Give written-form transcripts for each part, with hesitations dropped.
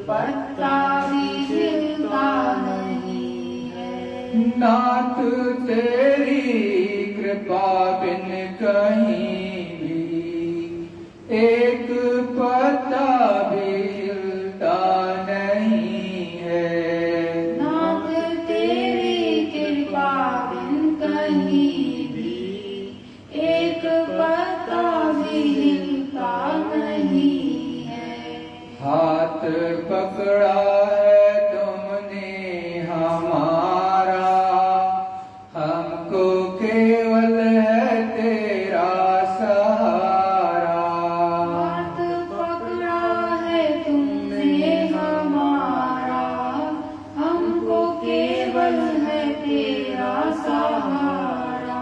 पत्ता भी हिलता नहीं है। नाथ तेरी कृपा बिन कहीं भी एक पत्ता भी हिलता नहीं है। नाथ तेरी कृपा बिन कहीं भी एक पत्ता भी हिलता नहीं है। हाथ पकड़ा है तुमने हमारा, हमको केवल है तेरा सहारा। हाथ पकड़ा है तुमने हमारा, हमको केवल है तेरा सहारा।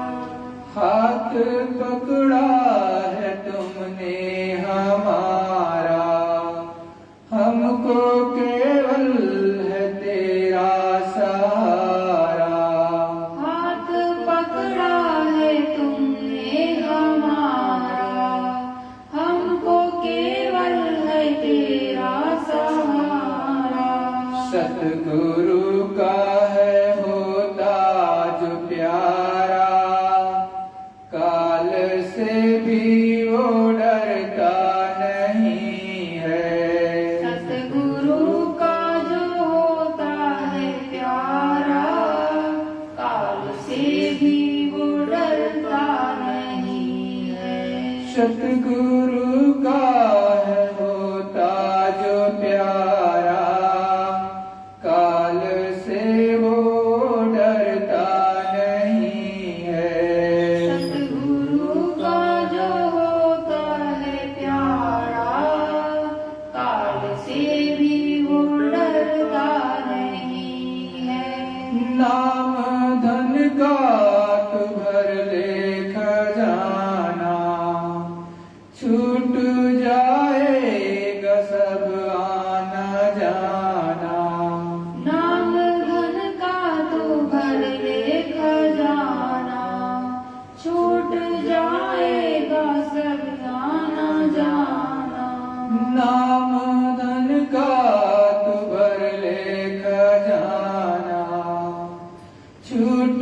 हाथ पकड़ा है तुमने हमारा, हमको केवल है तेरा सहारा। हाथ पकड़ा है तुमने हमारा, हमको केवल है तेरा सहारा। सतगुरु का है होता जो प्यारा, काल से भी वो डरता नहीं है। सतगुरु का जो होता है प्यारा, काल से भी वो डरता नहीं है। सतगुरु का है होता जो प्यारा, काल से वो डरता नहीं है। सतगुरु का जो होता है प्यारा, काल से भी वो डरता नहीं है। नाम धन का तू भर ले खजाना, छूट जाएगा सब आना जाना। नाम धन का तो भर ले खजाना, छूट जाएगा सब आना जाना। नाम धन का तू भर ले खजाना, छूट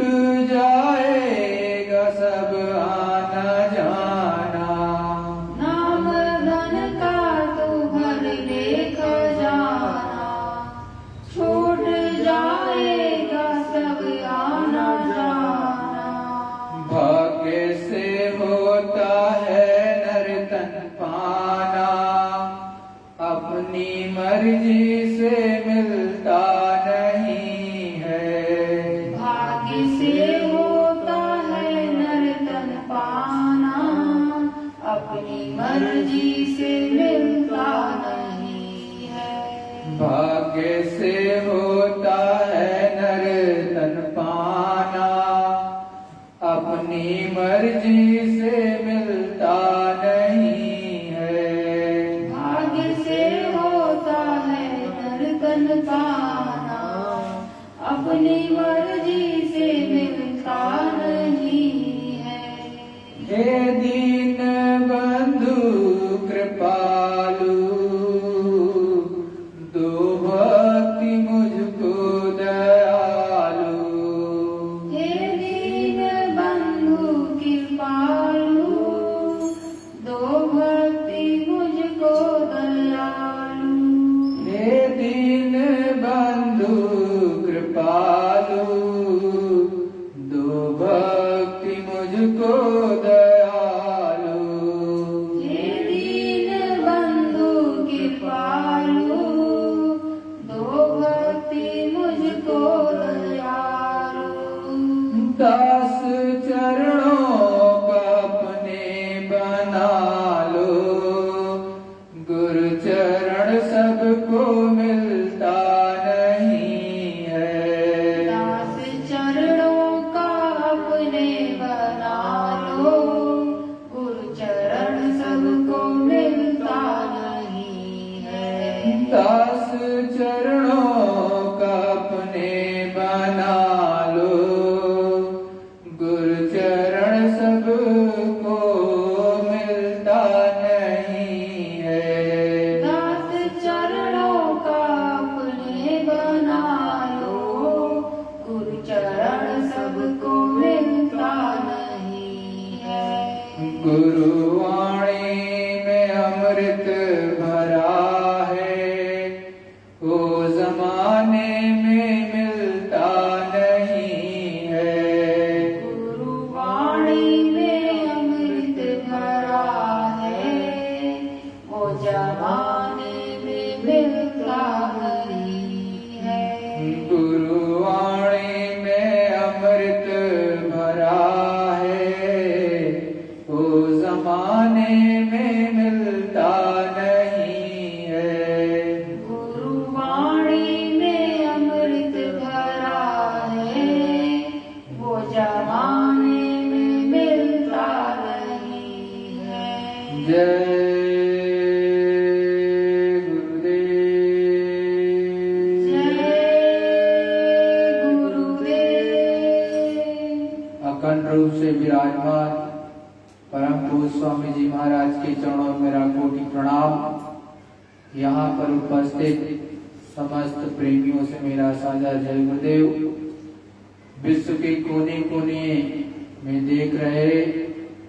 जाएगा सब आना जाना। नाम धन का तो भर ले खजाना, छूट जाएगा सब आना जाना। भाग्य से होता है नर तन पाना, अपनी मर्जी से मिलता नहीं है। भाग्य से होता है नर तन पाना, अपनी मर्जी से मिलता नहीं है। भाग्य से होता है नर तन पाना, अपनी मर्जी से मिलता नहीं है। भाग्य से होता है नर तन पाना, अपनी मर्जी से मिलता नहीं है। हे दीन बंधु कृपालु, दो भक्ति मुझको दयालु। हे दीन बंधु कृपालु, दो भक्ति मुझको दयालु। हे दीन बंधु कृपालु, दो भक्ति मुझको दयालु। हे दीन बंधु कृपालु, दो भक्ति मुझको दयालु। दास चरणों का अपने बना लो, गुरु चरण सबको मिलता नहीं है। दास गुरुवाणी में अमृत भरा है, वो जमाने में मिलता नहीं है। गुरुवाणी में अमृत भरा है, वो जमाने में मिलता नहीं है। गुरुवाणी में अमृत भरा है, वो जमाने में मिलता नहीं है। गुरुवाणी में अमृत भरा है, वो जमाने में मिलता नहीं है। जय अखंड रूप से विराजमान परम पूज्य स्वामी जी महाराज के चरणों में मेरा कोटि प्रणाम। यहाँ पर उपस्थित समस्त प्रेमियों से मेरा साझा जय गुरुदेव। विश्व के कोने कोने में देख रहे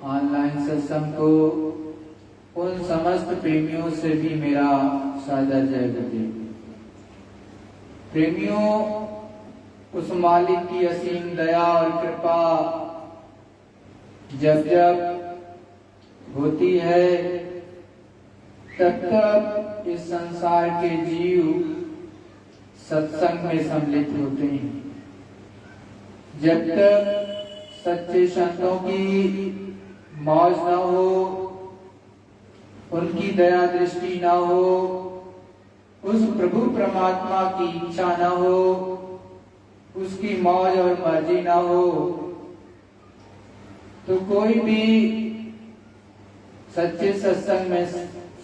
ऑनलाइन सत्संग को, उन समस्त प्रेमियों से भी मेरा साझा जय गुरुदेव। प्रेमियों, उस मालिक की असीम दया और कृपा जब जब होती है, तब तब इस संसार के जीव सत्संग में सम्मिलित होते हैं। जब तक सच्चे संतों की मौज न हो, उनकी दया दृष्टि न हो, उस प्रभु परमात्मा की इच्छा न हो, उसकी मौज और मर्जी ना हो, तो कोई भी सच्चे सत्संग में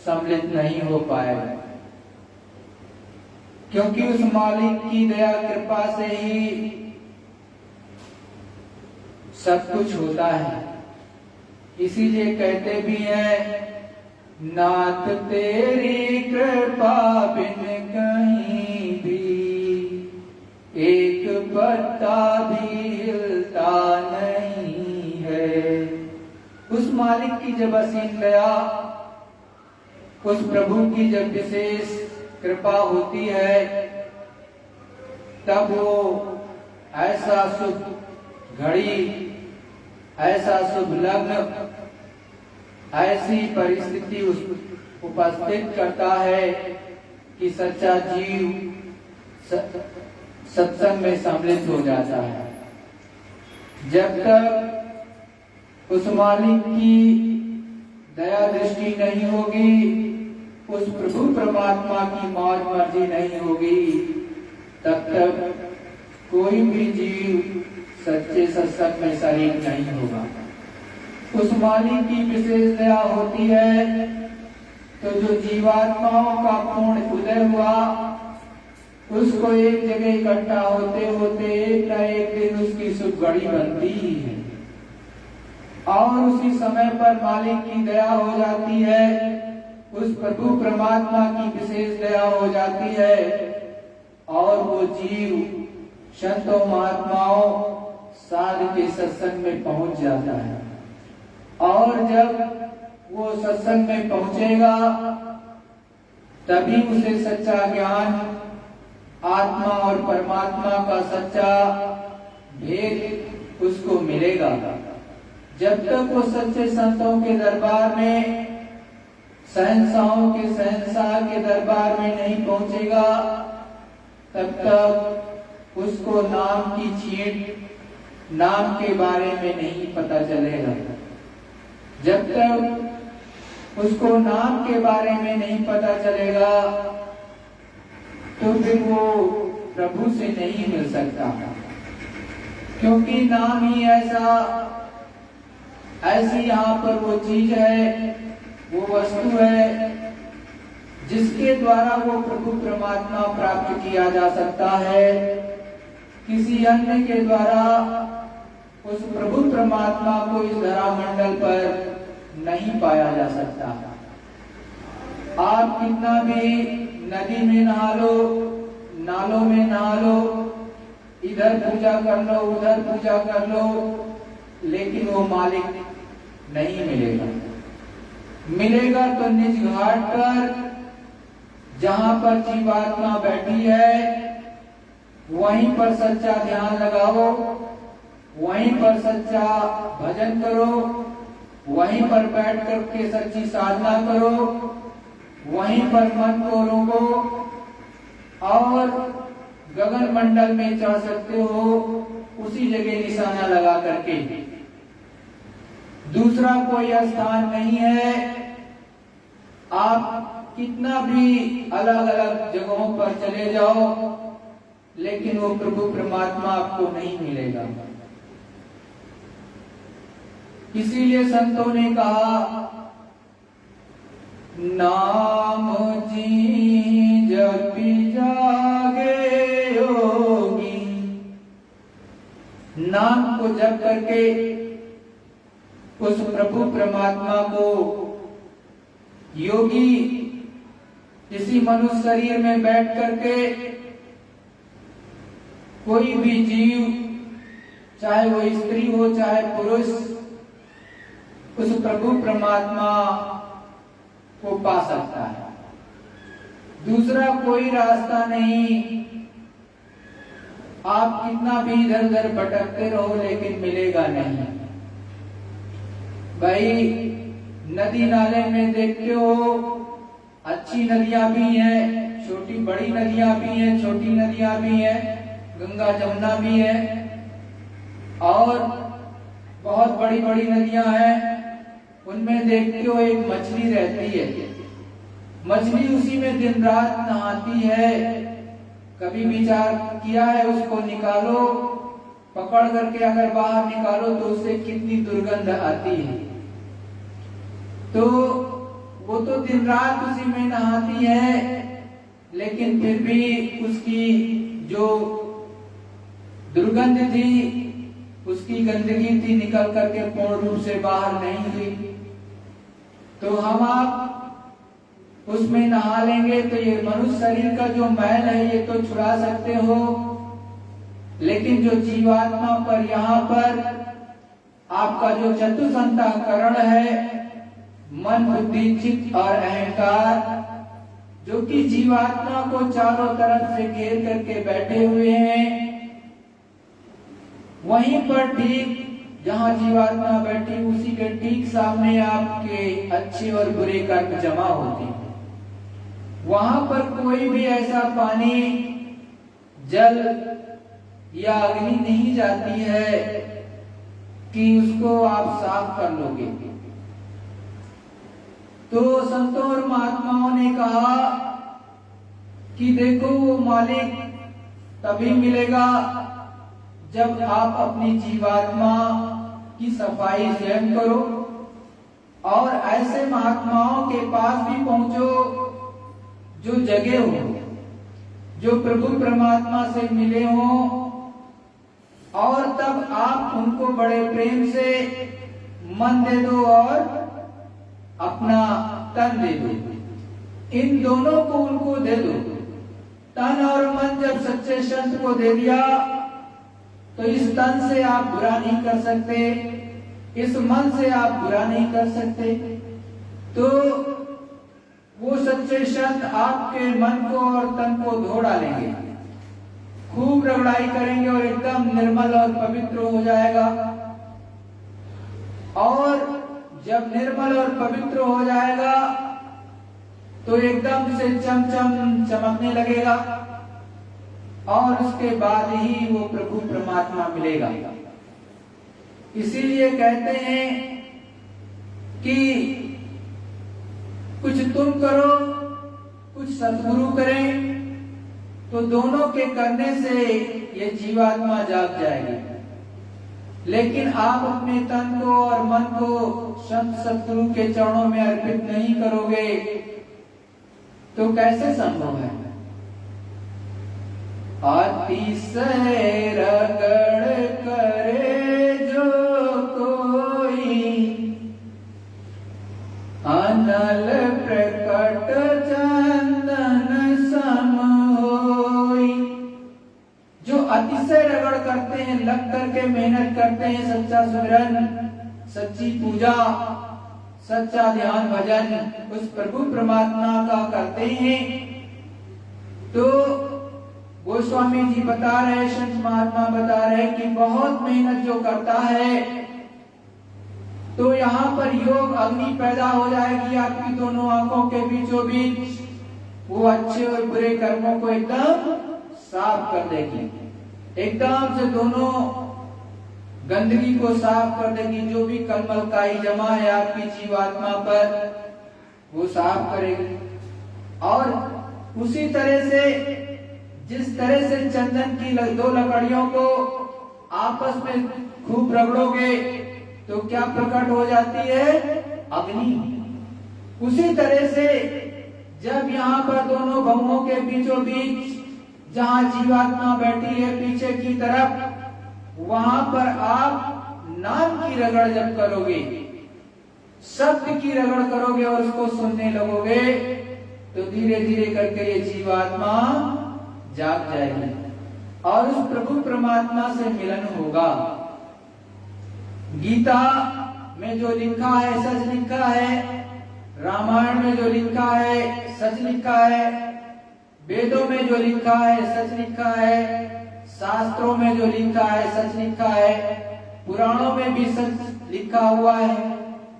सम्मिलित नहीं हो पाएगा। क्योंकि उस मालिक की दया कृपा से ही सब कुछ होता है। इसीलिए कहते भी हैं, नाथ तेरी कृपा बिन कहीं भी एक पत्ता भी हिलता नहीं है। उस मालिक की जब असीम दया, उस प्रभु की जब विशेष कृपा होती है, तब वो ऐसा शुभ घड़ी, ऐसा शुभ लग्न, ऐसी परिस्थिति उपस्थित करता है कि सच्चा जीव सत्संग में सम्मिलित हो जाता है। जब तक उस मालिक की दया दृष्टि नहीं होगी, उस प्रभु परमात्मा की मौज मर्जी नहीं होगी, तब तक कोई भी जीव सच्चे सत्संग में शरीक नहीं होगा। उस मालिक की विशेष दया होती है, तो जो जीवात्माओं का पूर्ण उदय हुआ, उसको एक जगह इकट्ठा होते होते एक न एक दिन उसकी शुभ घड़ी बनती ही है, और उसी समय पर मालिक की दया हो जाती है, उस प्रभु परमात्मा की विशेष दया हो जाती है, और वो जीव संतों महात्माओं साधु के सत्संग में पहुंच जाता है। और जब वो सत्संग में पहुंचेगा, तभी उसे सच्चा ज्ञान, आत्मा और परमात्मा का सच्चा भेद उसको मिलेगा। जब तक वो सच्चे संतों के दरबार में, शहंशाहों के शहंशाह के दरबार में नहीं पहुंचेगा, तब तक उसको नाम की चीट, नाम के बारे में नहीं पता चलेगा। जब तक उसको नाम के बारे में नहीं पता चलेगा, तो फिर वो प्रभु से नहीं मिल सकता। क्योंकि नाम ही ऐसी यहाँ पर वो चीज है, वो वस्तु है, जिसके द्वारा वो प्रभु परमात्मा प्राप्त किया जा सकता है। किसी अन्य के द्वारा उस प्रभु परमात्मा को इस धरा मंडल पर नहीं पाया जा सकता। आप कितना भी नदी में नहा लो, नालों में नहा लो, इधर पूजा कर लो, उधर पूजा कर लो, लेकिन वो मालिक नहीं मिलेगा। मिलेगा तो निज घाट पर, जहां पर जीवात्मा बैठी है वहीं पर सच्चा ध्यान लगाओ, वहीं पर सच्चा भजन करो, वहीं पर बैठ करके सच्ची साधना करो, वहीं पर मन को रोको और गगन मंडल में चढ़ सकते हो उसी जगह निशाना लगा करके। दूसरा कोई स्थान नहीं है। आप कितना भी अलग अलग जगहों पर चले जाओ, लेकिन वो प्रभु परमात्मा आपको नहीं मिलेगा। इसीलिए संतों ने कहा, नाम जी जपि जागे योगी। नाम को जप करके उस प्रभु परमात्मा को योगी इसी मनुष्य शरीर में बैठ करके कोई भी जीव, चाहे वो स्त्री हो चाहे पुरुष, उस प्रभु परमात्मा को पा सकता है। दूसरा कोई रास्ता नहीं। आप कितना भी इधर उधर भटकते रहो लेकिन मिलेगा नहीं। भाई नदी नाले में देखते हो, अच्छी नदियां भी हैं, छोटी बड़ी नदियां भी हैं, छोटी नदियां भी हैं, गंगा जमुना भी है और बहुत बड़ी बड़ी नदियां हैं। उनमें देखते हो एक मछली रहती है। मछली उसी में दिन रात नहाती है। कभी विचार किया है उसको निकालो, पकड़ करके अगर बाहर निकालो तो उससे कितनी दुर्गंध आती है। तो वो तो दिन रात उसी में नहाती है, लेकिन फिर भी उसकी जो दुर्गंध थी, उसकी गंदगी थी, निकल करके पूर्ण रूप से बाहर नहीं हुई। तो हम आप उसमें नहा लेंगे तो ये मनुष्य शरीर का जो मैल है ये तो छुड़ा सकते हो, लेकिन जो जीवात्मा पर यहाँ पर आपका जो चतुसंतःकरण है, मन बुद्धि चित्त और अहंकार, जो कि जीवात्मा को चारों तरफ से घेर करके बैठे हुए हैं, वहीं पर ठीक जहां जीवात्मा बैठी उसी के ठीक सामने आपके अच्छे और बुरे कर्म जमा होते हैं। वहां पर कोई भी ऐसा पानी, जल या अग्नि नहीं जाती है कि उसको आप साफ कर लोगे। तो संतों और महात्माओं ने कहा कि देखो वो मालिक तभी मिलेगा जब आप अपनी जीवात्मा की सफाई स्वयं करो और ऐसे महात्माओं के पास भी पहुंचो जो जगे हो, जो प्रभु परमात्मा से मिले हो, और तब आप उनको बड़े प्रेम से मन दे दो और अपना तन दे दो। इन दोनों को उनको दे दो। तन और मन जब सच्चे संत को दे दिया तो इस तन से आप बुरा नहीं कर सकते, इस मन से आप बुरा नहीं कर सकते। तो वो सच्चे संत आपके मन को और तन को धो डालेंगे, खूब रगड़ाई करेंगे और एकदम निर्मल और पवित्र हो जाएगा। और जब निर्मल और पवित्र हो जाएगा तो एकदम से चमचम चमकने लगेगा और उसके बाद ही वो प्रभु परमात्मा मिलेगा। इसीलिए कहते हैं कि कुछ तुम करो, कुछ सतगुरु करें, तो दोनों के करने से ये जीवात्मा जाग जाएगी। लेकिन आप अपने तन को और मन को संत सतगुरु के चरणों में अर्पित नहीं करोगे तो कैसे संभव है। अतिशय रगड़ करे जो कोई, अनल प्रकट चंदन सम होई। जो अतिशय रगड़ करते हैं, लग करके मेहनत करते हैं, सच्चा सुमिरन सच्ची पूजा, सच्चा ध्यान भजन उस प्रभु परमात्मा का करते हैं तो गोस्वामी जी बता रहे, संत महात्मा बता रहे कि बहुत मेहनत जो करता है तो यहाँ पर योग अग्नि पैदा हो जाएगी आपकी दोनों आंखों के बीचों बीच। वो अच्छे और बुरे कर्मों को एकदम साफ कर देगी, एकदम से दोनों गंदगी को साफ कर देगी। जो भी कलमल काई जमा है आपकी जीवात्मा पर वो साफ करेगी। और उसी तरह से जिस तरह से चंदन की दो लकड़ियों को आपस में खूब रगड़ोगे तो क्या प्रकट हो जाती है? अग्नि। उसी तरह से जब यहाँ पर दोनों भवों के बीचों बीच जहाँ जीवात्मा बैठी है पीछे की तरफ, वहां पर आप नाम की रगड़ जब करोगे, शब्द की रगड़ करोगे और उसको सुनने लगोगे तो धीरे धीरे करके ये जीवात्मा जाग जाएगी और उस प्रभु परमात्मा से मिलन होगा। गीता में जो लिखा है सच लिखा है, रामायण में जो लिखा है सच लिखा है, वेदों में जो लिखा है सच लिखा है, शास्त्रों में जो लिखा है सच लिखा है, पुराणों में भी सच लिखा हुआ है।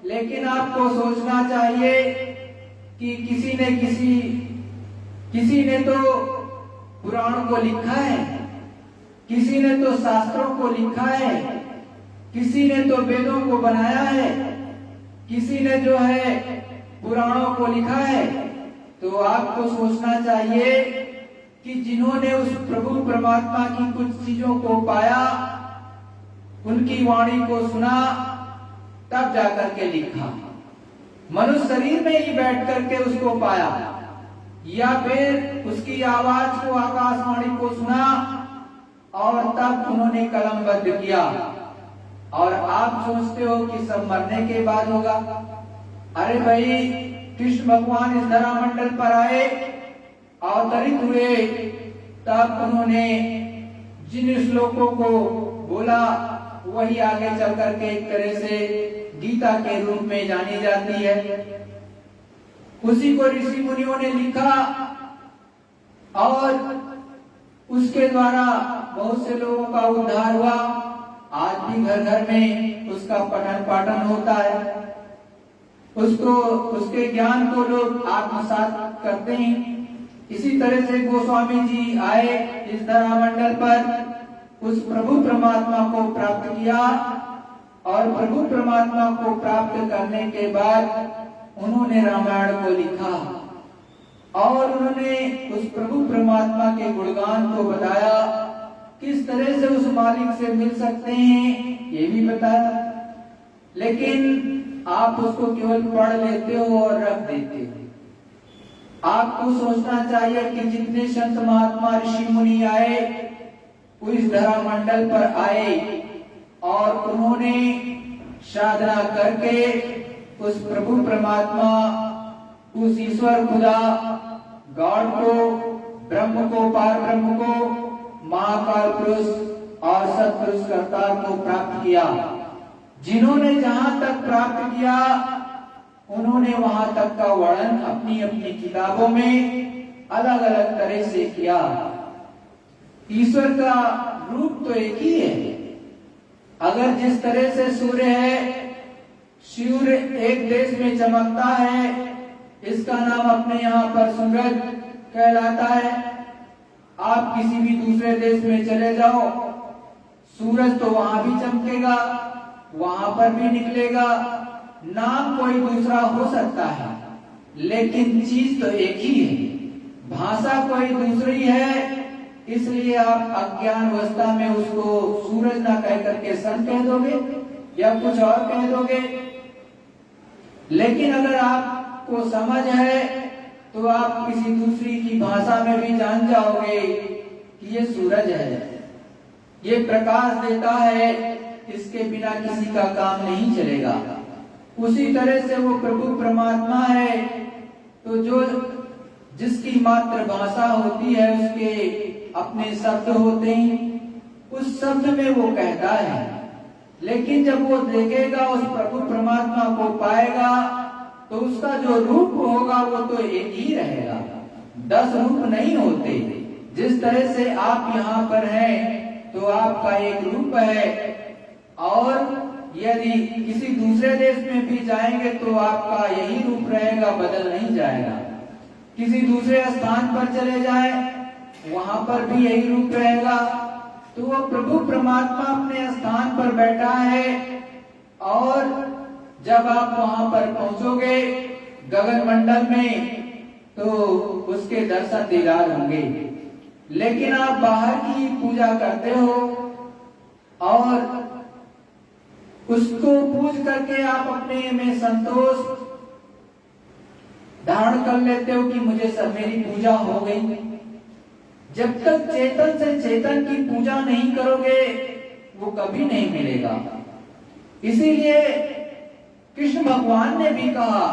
लेकिन आपको सोचना चाहिए कि किसी ने तो पुराणों को लिखा है, किसी ने तो शास्त्रों को लिखा है, किसी ने तो वेदों को बनाया है, किसी ने जो है पुराणों को लिखा है। तो आपको सोचना चाहिए कि जिन्होंने उस प्रभु परमात्मा की कुछ चीजों को पाया, उनकी वाणी को सुना, तब जाकर के लिखा। मनुष्य शरीर में ही बैठ करके उसको पाया या फिर उसकी आवाज को, आकाशवाणी को सुना और तब उन्होंने कलमबद्ध किया। और आप सोचते हो कि सब मरने के बाद होगा। अरे भाई, कृष्ण भगवान इस धरा मंडल पर आए, अवतरित हुए, तब उन्होंने जिन श्लोकों को बोला वही आगे चल करके एक तरह से गीता के रूप में जानी जाती है। उसी को ऋषि मुनियों ने लिखा और उसके द्वारा बहुत से लोगों का उद्धार हुआ। आज भी घर घर में उसका पठन पाठन होता है, उसके ज्ञान को लोग आत्मसात करते हैं। इसी तरह से गोस्वामी जी आए इस धरा मंडल पर, उस प्रभु परमात्मा को प्राप्त किया और प्रभु परमात्मा को प्राप्त करने के बाद उन्होंने रामायण को लिखा और उन्होंने उस प्रभु परमात्मा के गुणगान को बताया, किस तरह से उस मालिक से मिल सकते हैं ये भी बताया। लेकिन आप उसको केवल पढ़ लेते हो और रख देते हो। आपको सोचना चाहिए कि जितने संत महात्मा ऋषि मुनि आए वो इस धरा मंडल पर आए और उन्होंने साधना करके उस प्रभु परमात्मा, उस ईश्वर खुदा गॉड को, ब्रह्म को, पार ब्रह्म को, महाकाल पुरुष और सत्पुरुष करतार को प्राप्त किया। जिन्होंने जहां तक प्राप्त किया उन्होंने वहां तक का वर्णन अपनी अपनी किताबों में अलग अलग तरह से किया। ईश्वर का रूप तो एक ही है। अगर जिस तरह से सूर्य है, सूर्य एक देश में चमकता है, इसका नाम अपने यहाँ पर सूरज कहलाता है। आप किसी भी दूसरे देश में चले जाओ, सूरज तो वहां भी चमकेगा, वहां पर भी निकलेगा। नाम कोई दूसरा हो सकता है लेकिन चीज तो एक ही है। भाषा कोई दूसरी है, इसलिए आप अज्ञान अवस्था में उसको सूरज ना कह करके सन कह दोगे या कुछ और कह दोगे। लेकिन अगर आपको समझ है तो आप किसी दूसरी की भाषा में भी जान जाओगे कि ये सूरज है, ये प्रकाश देता है, इसके बिना किसी का काम नहीं चलेगा। उसी तरह से वो प्रभु परमात्मा है, तो जो जिसकी मातृभाषा होती है उसके अपने शब्द होते हैं, उस शब्द में वो कहता है। लेकिन जब वो देखेगा, उस प्रभु परमात्मा को पाएगा, तो उसका जो रूप होगा वो तो एक ही रहेगा, 10 रूप नहीं होते। जिस तरह से आप यहाँ पर हैं तो आपका एक रूप है, और यदि किसी दूसरे देश में भी जाएंगे तो आपका यही रूप रहेगा, बदल नहीं जाएगा। किसी दूसरे स्थान पर चले जाए, वहां पर भी यही रूप रहेगा। तो वो प्रभु परमात्मा अपने स्थान पर बैठा है, और जब आप वहां पर पहुंचोगे गगन मंडल में, तो उसके दर्शन दीदार होंगे। लेकिन आप बाहर की पूजा करते हो, और उसको पूज करके आप अपने में संतोष धारण कर लेते हो कि मुझे सब मेरी पूजा हो गई। जब तक चेतन से चेतन की पूजा नहीं करोगे, वो कभी नहीं मिलेगा। इसीलिए कृष्ण भगवान ने भी कहा,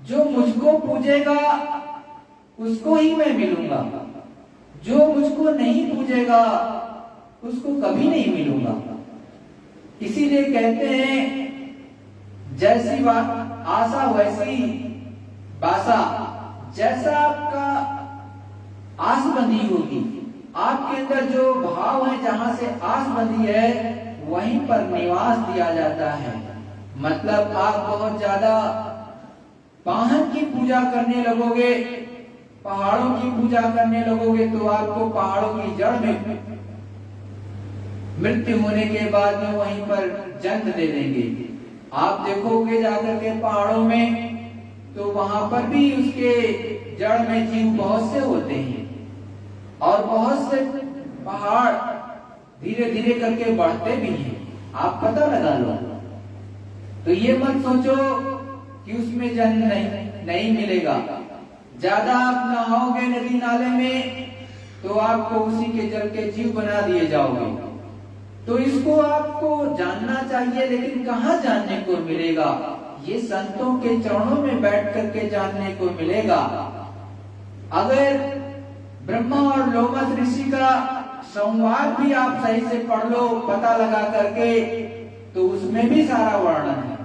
जो मुझको पूजेगा उसको ही मैं मिलूंगा, जो मुझको नहीं पूजेगा उसको कभी नहीं मिलूंगा। इसीलिए कहते हैं, जैसी आशा वैसी बासा। जैसा आपका आस बंधी होगी, आपके अंदर जो भाव है, जहां से आस बंधी है, वहीं पर निवास दिया जाता है। मतलब आप बहुत ज्यादा वाहन की पूजा करने लगोगे, पहाड़ों की पूजा करने लगोगे, तो आपको पहाड़ों की जड़ में मृत्यु होने के बाद में वहीं पर जन्म दे देंगे। आप देखोगे जाकर के पहाड़ों में, तो वहां पर भी उसके जड़ में जीव बहुत से होते हैं, और बहुत से पहाड़ धीरे धीरे करके बढ़ते भी हैं। आप पता लगा लो। तो ये मत सोचो कि उसमें जन्म नहीं मिलेगा। ज्यादा आप नहाओगे नदी नाले में, तो आपको उसी के जल के जीव बना दिए जाओगे। तो इसको आपको जानना चाहिए, लेकिन कहाँ जानने को मिलेगा? ये संतों के चरणों में बैठ करके जानने को मिलेगा। अगर ब्रह्मा और लोमस ऋषि का संवाद भी आप सही से पढ़ लो, पता लगा करके, तो उसमें भी सारा वर्णन है।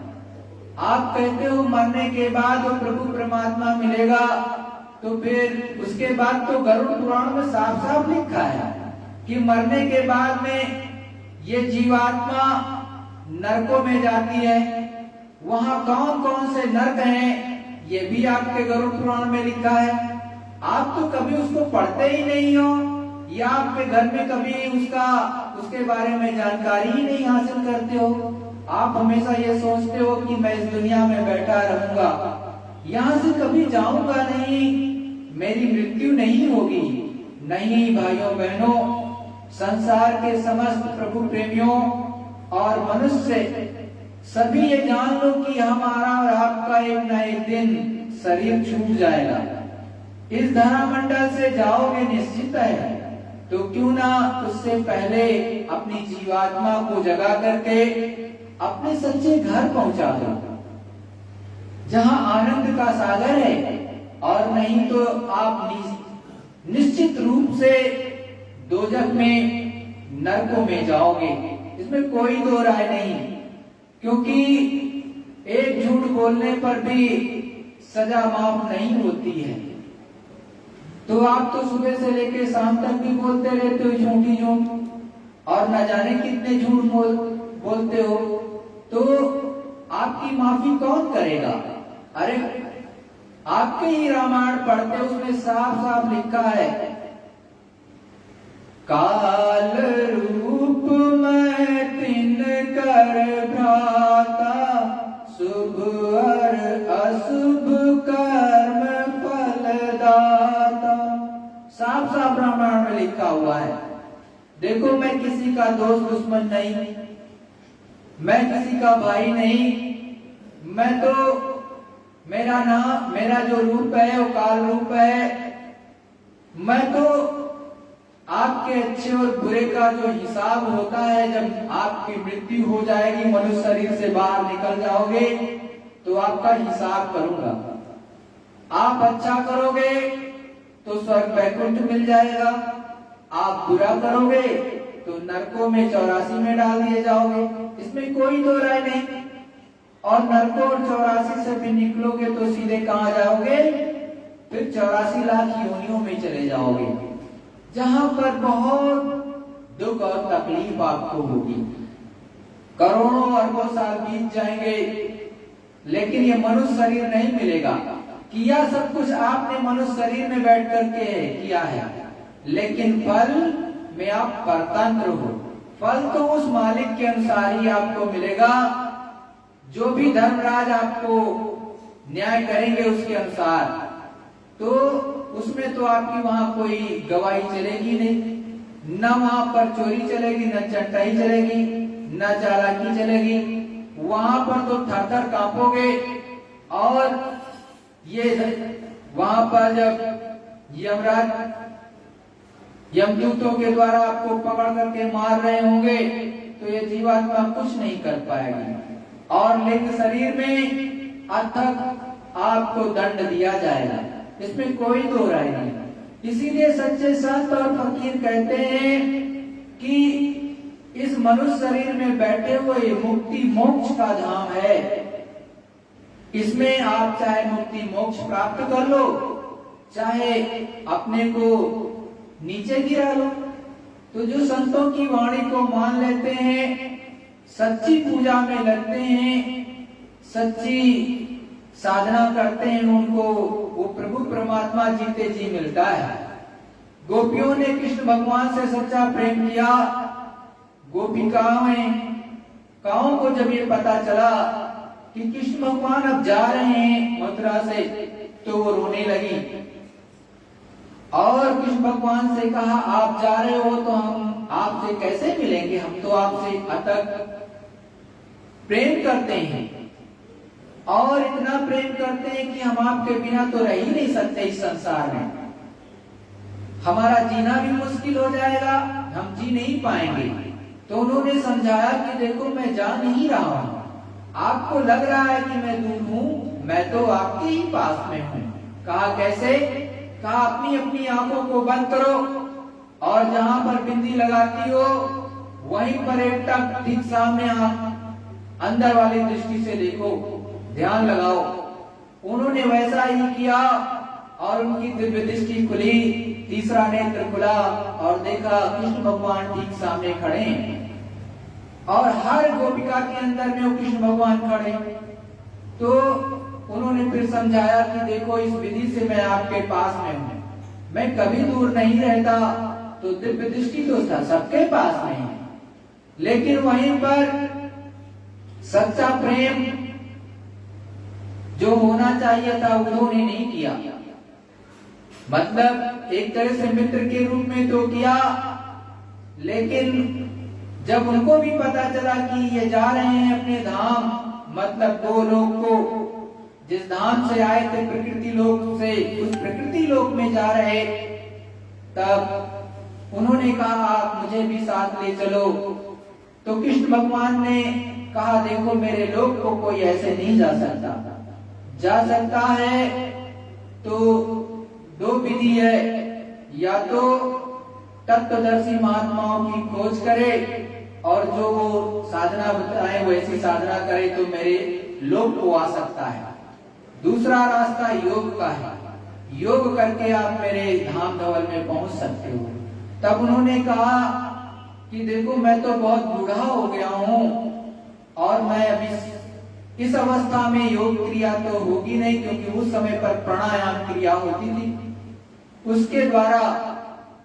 आप कहते हो मरने के बाद वो प्रभु परमात्मा मिलेगा, तो फिर उसके बाद तो गरुड़ पुराण में साफ साफ लिखा है कि मरने के बाद में ये जीवात्मा नरकों में जाती है। वहां कौन कौन से नरक हैं, ये भी आपके गरुड़ पुराण में लिखा है। आप तो कभी उसको पढ़ते ही नहीं हो, या आपके घर में कभी उसके बारे में जानकारी ही नहीं हासिल करते हो। आप हमेशा ये सोचते हो कि मैं इस दुनिया में बैठा रहूंगा, यहाँ से कभी जाऊंगा नहीं, मेरी मृत्यु नहीं होगी। नहीं भाइयों बहनों, संसार के समस्त प्रभु प्रेमियों और मनुष्य सभी ये जान लो कि हमारा और आपका एक न एक दिन शरीर छूट जाएगा। इस धरा मंडल से जाओगे निश्चित है, तो क्यों ना उससे पहले अपनी जीवात्मा को जगा करके अपने सच्चे घर पहुंचा दो, जहां आनंद का सागर है। और नहीं तो आप निश्चित रूप से दोजख में, नरकों में जाओगे, इसमें कोई दो राय नहीं। क्योंकि एक झूठ बोलने पर भी सजा माफ नहीं होती है। तो आप तो सुबह से लेकर शाम तक भी बोलते रहते हो झूठी झूठ, और न जाने कितने झूठ बोलते हो, तो आपकी माफी कौन करेगा? अरे आपके ही रामायण पढ़ते, उसमें साफ साफ लिखा है, काल रूप में तिन कर भ्राता, शुभ और अशुभ कर्म फलदाता। साफ साफ रामायण में लिखा हुआ है। देखो, मैं किसी का दोस्त दुश्मन नहीं, मैं किसी का भाई नहीं, मैं तो मेरा जो रूप है वो काल रूप है। मैं तो आपके अच्छे और बुरे का जो हिसाब होता है, जब आपकी मृत्यु हो जाएगी, मनुष्य शरीर से बाहर निकल जाओगे, तो आपका हिसाब करूंगा। आप अच्छा करोगे तो स्वर्ग वैकुंठ मिल जाएगा, आप बुरा करोगे तो नरकों में 84 में डाल दिए जाओगे, इसमें कोई दो राय नहीं। और नरकों और 84 से भी निकलोगे तो सीधे कहां जाओगे? फिर 84 लाख योनियों में चले जाओगे, जहां पर बहुत दुख और तकलीफ आपको होगी। करोड़ों अरबों साल बीत जाएंगे, लेकिन ये मनुष्य शरीर नहीं मिलेगा। किया सब कुछ आपने मनुष्य शरीर में बैठ करके किया है, लेकिन फल में आप परतंत्र हो। फल तो उस मालिक के अनुसार ही आपको मिलेगा, जो भी धर्मराज आपको न्याय करेंगे उसके अनुसार। तो उसमें तो आपकी वहां कोई गवाही चलेगी नहीं, न वहां पर चोरी चलेगी, न चंटाई चलेगी, न चालाकी चलेगी। वहां पर तो थर थर कांपोगे। और ये वहां पर जब यमराज यमदूतों के द्वारा आपको पकड़ करके मार रहे होंगे, तो ये जीवात्मा कुछ नहीं कर पाएगी। और लिंग शरीर में अथक आपको दंड दिया जाएगा, इसमें कोई दो राय नहीं। इसीलिए सच्चे संत और फकीर कहते हैं कि इस मनुष्य शरीर में बैठे हुए मुक्ति मोक्ष का धाम है। इसमें आप चाहे मुक्ति मोक्ष प्राप्त कर लो, चाहे अपने को नीचे गिरा लो। तो जो संतों की वाणी को मान लेते हैं, सच्ची पूजा में लगते हैं, सच्ची साधना करते हैं, उनको वो प्रभु परमात्मा जीते जी मिलता है। गोपियों ने कृष्ण भगवान से सच्चा प्रेम किया। गोपिकाओं को जब ये पता चला कि कृष्ण भगवान अब जा रहे हैं मथुरा से, तो वो रोने लगी और कृष्ण भगवान से कहा, आप जा रहे हो तो हम आपसे कैसे मिलेंगे? हम तो आपसे अतक प्रेम करते हैं और इतना प्रेम करते हैं कि हम आपके बिना तो रह ही नहीं सकते इस संसार में। हमारा जीना भी मुश्किल हो जाएगा, हम जी नहीं पाएंगे। तो उन्होंने समझाया कि देखो मैं जा नहीं रहा हूं, आपको लग रहा है कि मैं दूर हूं, मैं तो आपके ही पास में हूं। कहा कैसे? कहा अपनी अपनी आंखों को बंद करो और जहां पर बिंदी लगाती हो वहीं पर एक टक ठीक सामने अंदर वाली दृष्टि से देखो, ध्यान लगाओ। उन्होंने वैसा ही किया और उनकी दिव्य दृष्टि खुली, तीसरा नेत्र खुला और देखा कृष्ण भगवान ठीक सामने खड़े हैं। और हर गोपिका के अंदर में वो कृष्ण भगवान खड़े। तो उन्होंने फिर समझाया कि देखो इस विधि से मैं आपके पास में हूं, मैं कभी दूर नहीं रहता। तो दिव्य दृष्टि तो सबके पास में है, लेकिन वहीं पर सच्चा प्रेम जो होना चाहिए था उन्होंने नहीं किया। मतलब एक तरह से मित्र के रूप में तो किया, लेकिन जब उनको भी पता चला कि ये जा रहे हैं अपने धाम, मतलब दो लोग को, जिस धाम से आए थे प्रकृति लोक से, उस प्रकृति लोक में जा रहे, तब उन्होंने कहा आप मुझे भी साथ ले चलो। तो कृष्ण भगवान ने कहा देखो मेरे लोक को कोई ऐसे नहीं जा सकता, जा सकता है तो दो विधि है, या तो तत्वदर्शी महात्माओं की खोज करे और जो वो साधना बताए वैसी साधना करे तो मेरे लोक को आ सकता है। दूसरा रास्ता योग का है, योग करके आप मेरे धाम धवल में पहुंच सकते हो। तब उन्होंने कहा कि देखो मैं तो बहुत बूढ़ा हो गया हूं और मैं अभी इस अवस्था में योग क्रिया तो होगी नहीं, क्योंकि उस समय पर प्राणायाम क्रिया होती थी, उसके द्वारा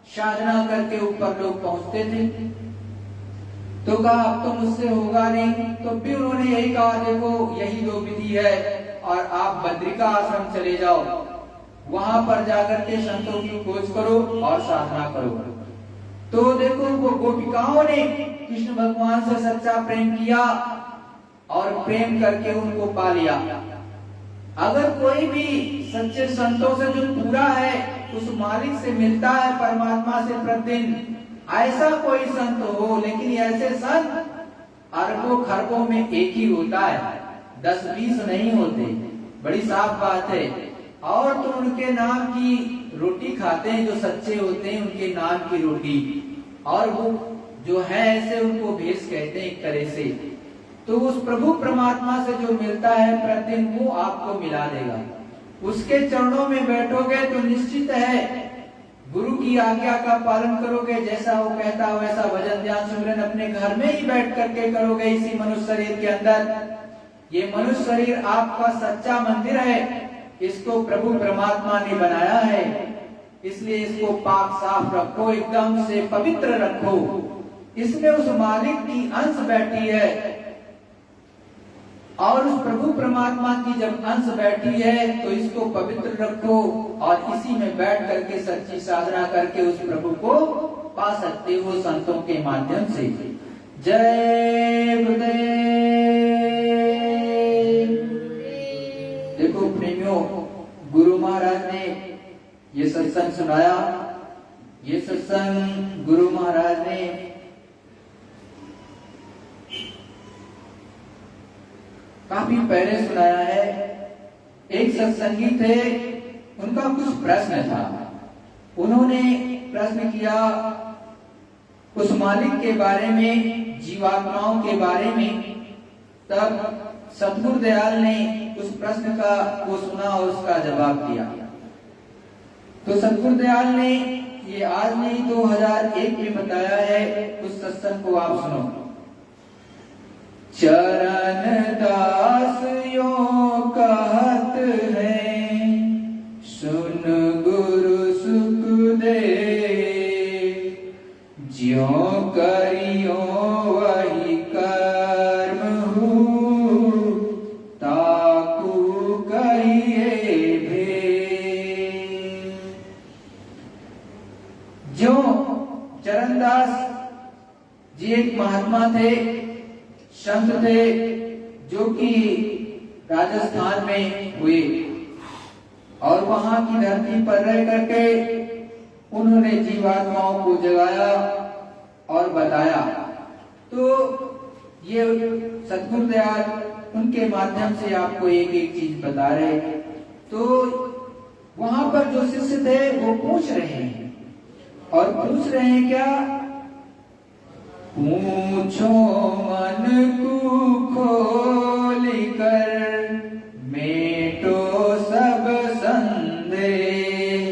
साधना करके ऊपर लोग पहुंचते थे। तो कहा अब तो मुझसे होगा नहीं। तो फिर उन्होंने यही कहा देखो यही दो विधि है और आप बद्रिका आश्रम चले जाओ, वहां पर जाकर के संतों की खोज करो और साधना करो। तो देखो वो गोपिकाओं ने कृष्ण भगवान से सच्चा प्रेम किया और प्रेम करके उनको पा लिया। अगर कोई भी सच्चे संतों से जो पूरा है उस मालिक से मिलता है, परमात्मा से प्रतिदिन, ऐसा कोई संत हो, लेकिन ऐसे संत अरबों खरबों में एक ही होता है, 10-20 नहीं होते, बड़ी साफ बात है। और तो उनके नाम की रोटी खाते हैं, जो सच्चे होते हैं उनके नाम की रोटी। और वो जो है ऐसे उनको भेष कहते हैं एक तरह से। तो उस प्रभु परमात्मा से जो मिलता है प्रतिदिन वो आपको मिला देगा। उसके चरणों में बैठोगे तो निश्चित है गुरु की आज्ञा का पालन करोगे, जैसा वो कहता हो वैसा भजन ध्यान सिमरन अपने घर में ही बैठ करके करोगे इसी मनुष्य शरीर के अंदर। ये मनुष्य शरीर आपका सच्चा मंदिर है, इसको प्रभु परमात्मा ने बनाया है, इसलिए इसको पाक साफ रखो, एकदम से पवित्र रखो। इसमें उस मालिक की अंश बैठी है और उस प्रभु परमात्मा की जब अंश बैठी है तो इसको पवित्र रखो और इसी में बैठ करके सच्ची साधना करके उस प्रभु को पा सकते हो संतों के माध्यम से। जय गुरुदेव। देखो प्रेमियों, गुरु महाराज ने ये सत्संग सुनाया। ये सत्संग गुरु महाराज ने काफी पहले सुनाया है। एक सत्संगी थे, उनका कुछ प्रश्न था। उन्होंने प्रश्न किया उस मालिक के बारे में, जीवात्माओं के बारे में। तब सतगुरु दयाल ने उस प्रश्न का वो सुना और उसका जवाब दिया। तो सतगुरु दयाल ने ये आज नहीं 2001 में बताया है। उस सत्संग को आप सुनो। चरण दास यो कहत है, सुन गुरु सुख दे, ज्यों करियो वही कर्म हूँ, ताकू कहिए भे। जो चरणदास जी एक महात्मा थे, संत थे, जो कि राजस्थान में हुए और वहां की धरती पर रह करके उन्होंने जीवात्माओं को जगाया और बताया। तो ये सतगुरु दयाल उनके माध्यम से आपको एक एक चीज बता रहे। तो वहां पर जो शिष्य थे वो पूछ रहे हैं, और पूछ रहे हैं क्या? पूछो मन को खोल कर, मेटो सब संदेह,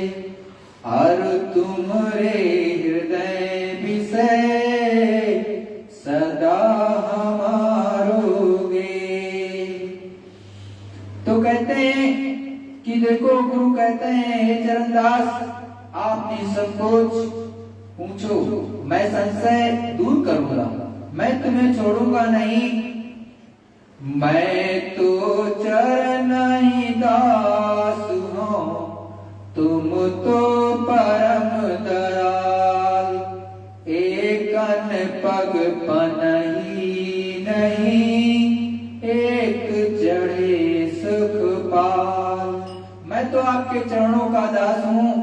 और तुम्हारे हृदय विषय सदा हमारोगे। तो कहते हैं कि देखो, गुरु कहते हैं हे चरणदास, आप निसंकोच पूछो, मैं संशय दूर करूंगा, मैं तुम्हें छोड़ूंगा नहीं। मैं तो चरण ही दास हूं, तुम तो परम दयाल, एकन पग पनही नहीं, एक चढ़े सुख पाल। मैं तो आपके चरणों का दास हूं।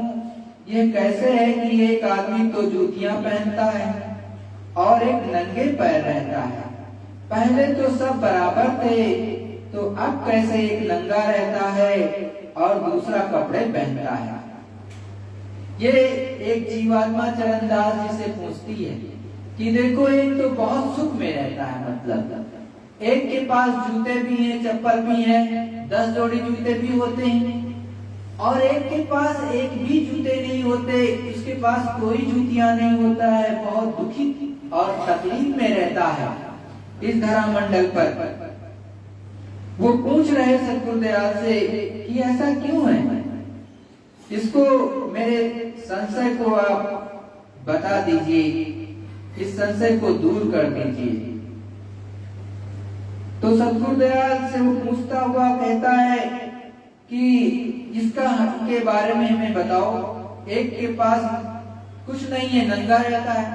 ये कैसे है कि एक आदमी तो जूतियां पहनता है और एक नंगे पैर रहता है। पहले तो सब बराबर थे, तो अब कैसे एक नंगा रहता है और दूसरा कपड़े पहनता है? ये एक जीवात्मा चरणदास जी से पूछती है कि देखो, एक तो बहुत सुख में रहता है, मतलब एक के पास जूते भी हैं, चप्पल भी हैं, 10 जोड़ी जूते भी होते हैं, और एक के पास एक भी जूते नहीं होते, उसके पास कोई जूतियां नहीं होता है, बहुत दुखी और तकलीफ में रहता है इस धरा मंडल पर। वो पूछ रहे सतगुरु दयाल से कि ऐसा क्यों है? इसको, मेरे संशय को आप बता दीजिए, इस संशय को दूर कर दीजिए। तो सतगुरु दयाल से वो पूछता हुआ कहता है कि इसका के बारे में हमें बताओ। एक के पास कुछ नहीं है, नंगा रहता है,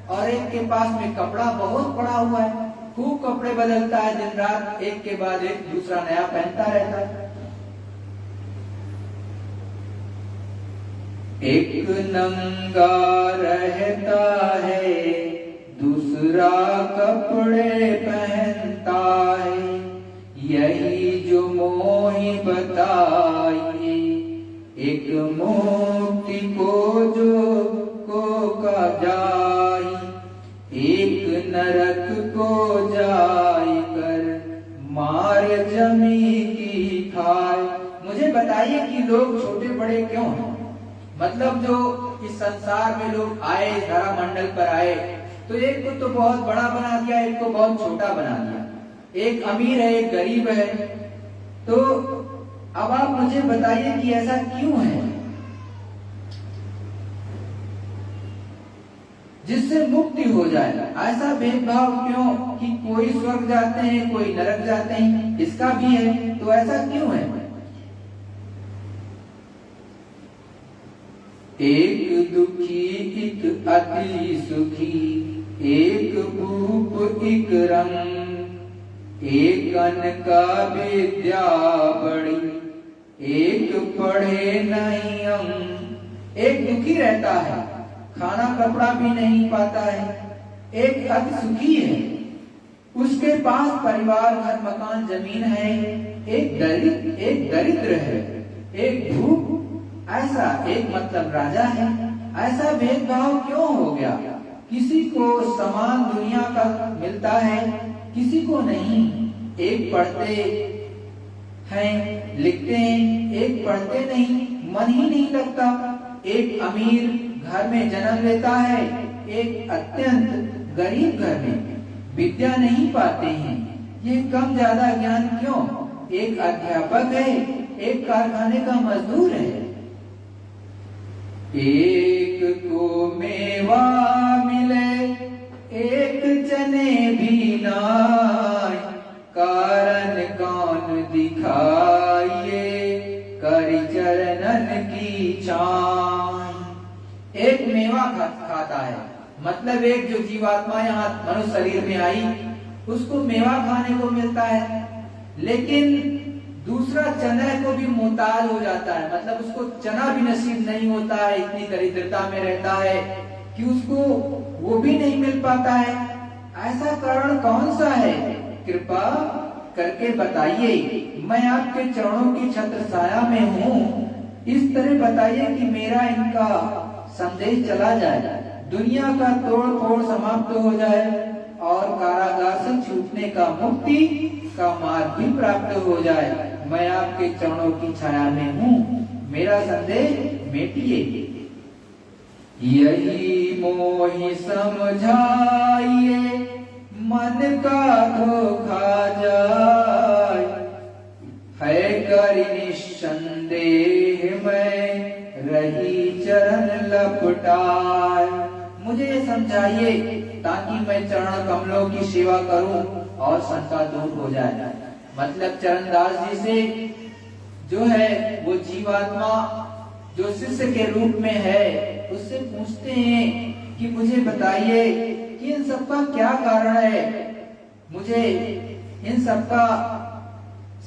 और एक के पास में कपड़ा बहुत पड़ा हुआ है, खूब कपड़े बदलता है दिन रात, एक के बाद एक दूसरा नया पहनता रहता है। एक नंगा रहता है, दूसरा कपड़े पहनता है, यही जो मोहि बताइए, एक मुक्ति को जो को का जाई, को जाई कर मार जमी की खाए। मुझे बताइए कि लोग छोटे बड़े क्यों हैं? मतलब जो इस संसार में लोग आए, धरा मंडल पर आए, तो एक को तो बहुत बड़ा बना दिया, एक को बहुत छोटा बना दिया। एक अमीर है, एक गरीब है। तो अब आप मुझे बताइए कि ऐसा क्यों है, जिससे मुक्ति हो जाए। ऐसा भेदभाव क्यों कि कोई स्वर्ग जाते हैं, कोई नरक जाते हैं, इसका भी है, तो ऐसा क्यों है? एक दुखी एक अति सुखी, एक भूप एक रंग, एक अन्न का विद्या बड़ी, एक पढ़े नहीं अंग। एक दुखी रहता है, खाना कपड़ा भी नहीं पाता है। एक अति सुखी है, उसके पास परिवार घर मकान जमीन है। एक दरिद्र है, एक भूख, ऐसा एक मतलब राजा है। ऐसा भेदभाव क्यों हो गया? किसी को समान दुनिया का मिलता है, किसी को नहीं। एक पढ़ते हैं, लिखते हैं, एक पढ़ते नहीं, मन ही नहीं लगता। एक अमीर घर में जन्म लेता है, एक अत्यंत गरीब घर में विद्या नहीं पाते हैं। ये कम ज्यादा ज्ञान क्यों? एक अध्यापक है, एक कारखाने का मजदूर है। एक को मेवा मिले, एक चने भी नाय, कारण कौन दिखाइए, करि चरणन की छाय। एक मेवा खाता है, मतलब एक जो जीवात्मा यहाँ मनुष्य शरीर में आई, उसको मेवा खाने को मिलता है। लेकिन दूसरा चने को भी मोहताज हो जाता है, मतलब उसको चना भी नसीब नहीं होता है, इतनी दरिद्रता में रहता है कि उसको वो भी नहीं मिल पाता है। ऐसा कारण कौन सा है? कृपा करके बताइए। मैं आपके चरणों की छत्र छाया में हूँ। इस तरह बताइए कि मेरा इनका संदेश चला जाए, दुनिया का तोड़ फोड़ समाप्त हो जाए और कारागार से छूटने का, मुक्ति का मार्ग भी प्राप्त हो जाए। मैं आपके चरणों की छाया में हूँ, मेरा संदेश मेटिए। यही मोहि समझाइए, मन का धोखा जाए, है कर निस्संदेह में रही चरण लपटाए। मुझे ये समझाइए ताकि मैं चरण कमलों की सेवा करूं और शंका दूर हो जाए। मतलब चरणदास जी से जो है वो जीवात्मा जो शिष्य के रूप में है, उससे पूछते हैं कि मुझे बताइए कि इन सबका क्या कारण है, मुझे इन सबका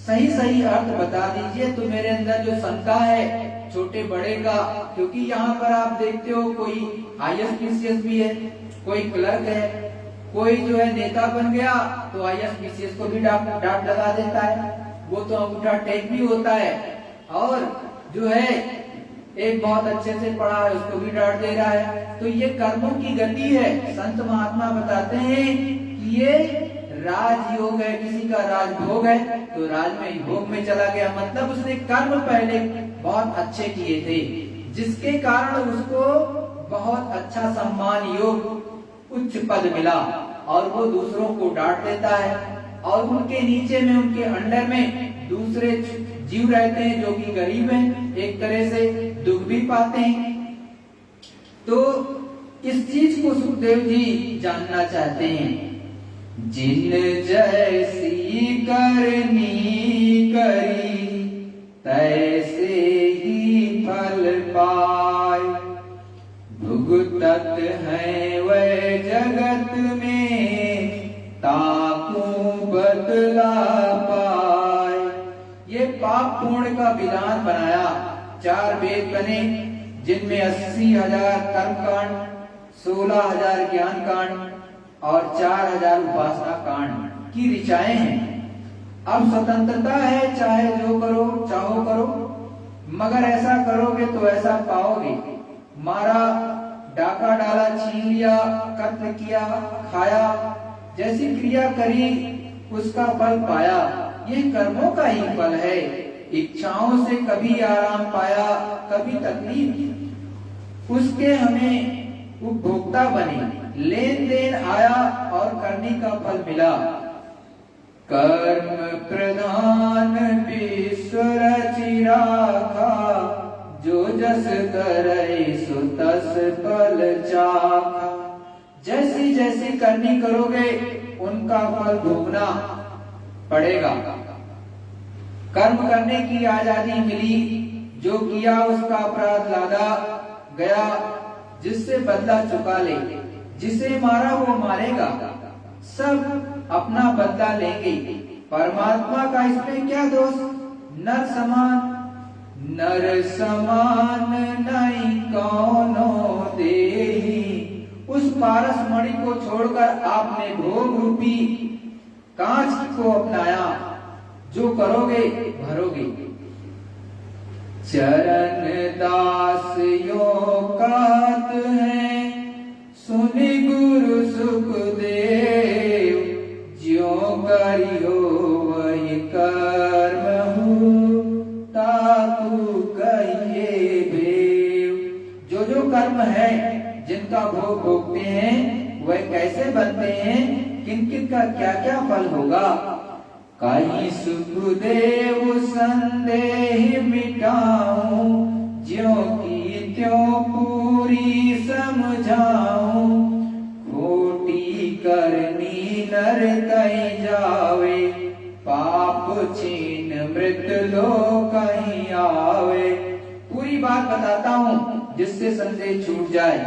सही सही अर्थ बता दीजिए। तो मेरे अंदर जो शंका है छोटे बड़े का, क्योंकि यहाँ पर आप देखते हो कोई IAS भी है, कोई क्लर्क है, कोई जो है नेता बन गया तो IAS को भी डांट लगा देता है, वो तो अंगूठा टेक भी होता है। और जो है एक बहुत अच्छे से पढ़ा है उसको भी डांट दे रहा है। तो ये कर्मों की गति है। संत महात्मा बताते हैं कि ये राजयोग है, किसी का राजभोग है तो राज में भोग में चला गया, मतलब उसने कर्म पहले बहुत अच्छे किए थे, जिसके कारण उसको बहुत अच्छा सम्मान योग उच्च पद मिला, और वो दूसरों को डांट देता है। और उनके नीचे में, उनके अंडर में दूसरे जीव रहते हैं जो कि गरीब हैं, एक तरह से दुख भी पाते हैं। तो इस चीज को सुखदेव जी जानना चाहते हैं। जिन जैसी करनी करी तैसे ही फल पाए, भुगतत है वह जगत में ताकू बदला पाए। ये पाप पुण्य का विधान बनाया, 4 वेद बने जिनमें 80,000 कर्म कांड, 16,000 ज्ञान कांड और 4,000 उपासना कांड की ऋचाएं हैं। अब स्वतंत्रता है, चाहे जो करो चाहो करो, मगर ऐसा करोगे तो ऐसा पाओगे। मारा, डाका डाला, छीन लिया, कत्ल किया, खाया, जैसी क्रिया करी उसका फल पाया, ये कर्मों का ही फल है। इच्छाओं से कभी आराम पाया, कभी तकलीफ, उसके हमें उपभोक्ता बने, लेन देन आया और करने का फल मिला। कर्म प्रधान विश्व रचि राखा, जो जस करे सो तस फल चाखा। जैसी जैसी करनी करोगे उनका फल भोगना पड़ेगा। कर्म करने की आजादी मिली, जो किया उसका अपराध लादा गया, जिससे बदला चुका ले, जिसे मारा वो मारेगा, सब अपना बदला लेंगे। परमात्मा का इसमें क्या दोष? नर समान नहीं कौनो देही। उस पारस मणि को छोड़कर आपने भोग रूपी कांच को अपनाया, जो करोगे भरोगे। चरण दास यो कहत है, सुनि गुरु सुखदेव, ज्यो करियो वही कर्महु, ताकू कहिए भेव। जो कर्म है, जिनका भोग भोगते हैं, वह कैसे बनते हैं, किन किन का क्या क्या फल होगा। काई सुखदेव संदेह मिटाऊं, ज्यों की त्यों पूरी समझाऊं। खोटी करनी नर कहीं जावे, पाप छीन मृत लोक कहीं आवे। पूरी बात बताता हूँ जिससे संदेह छूट जाए।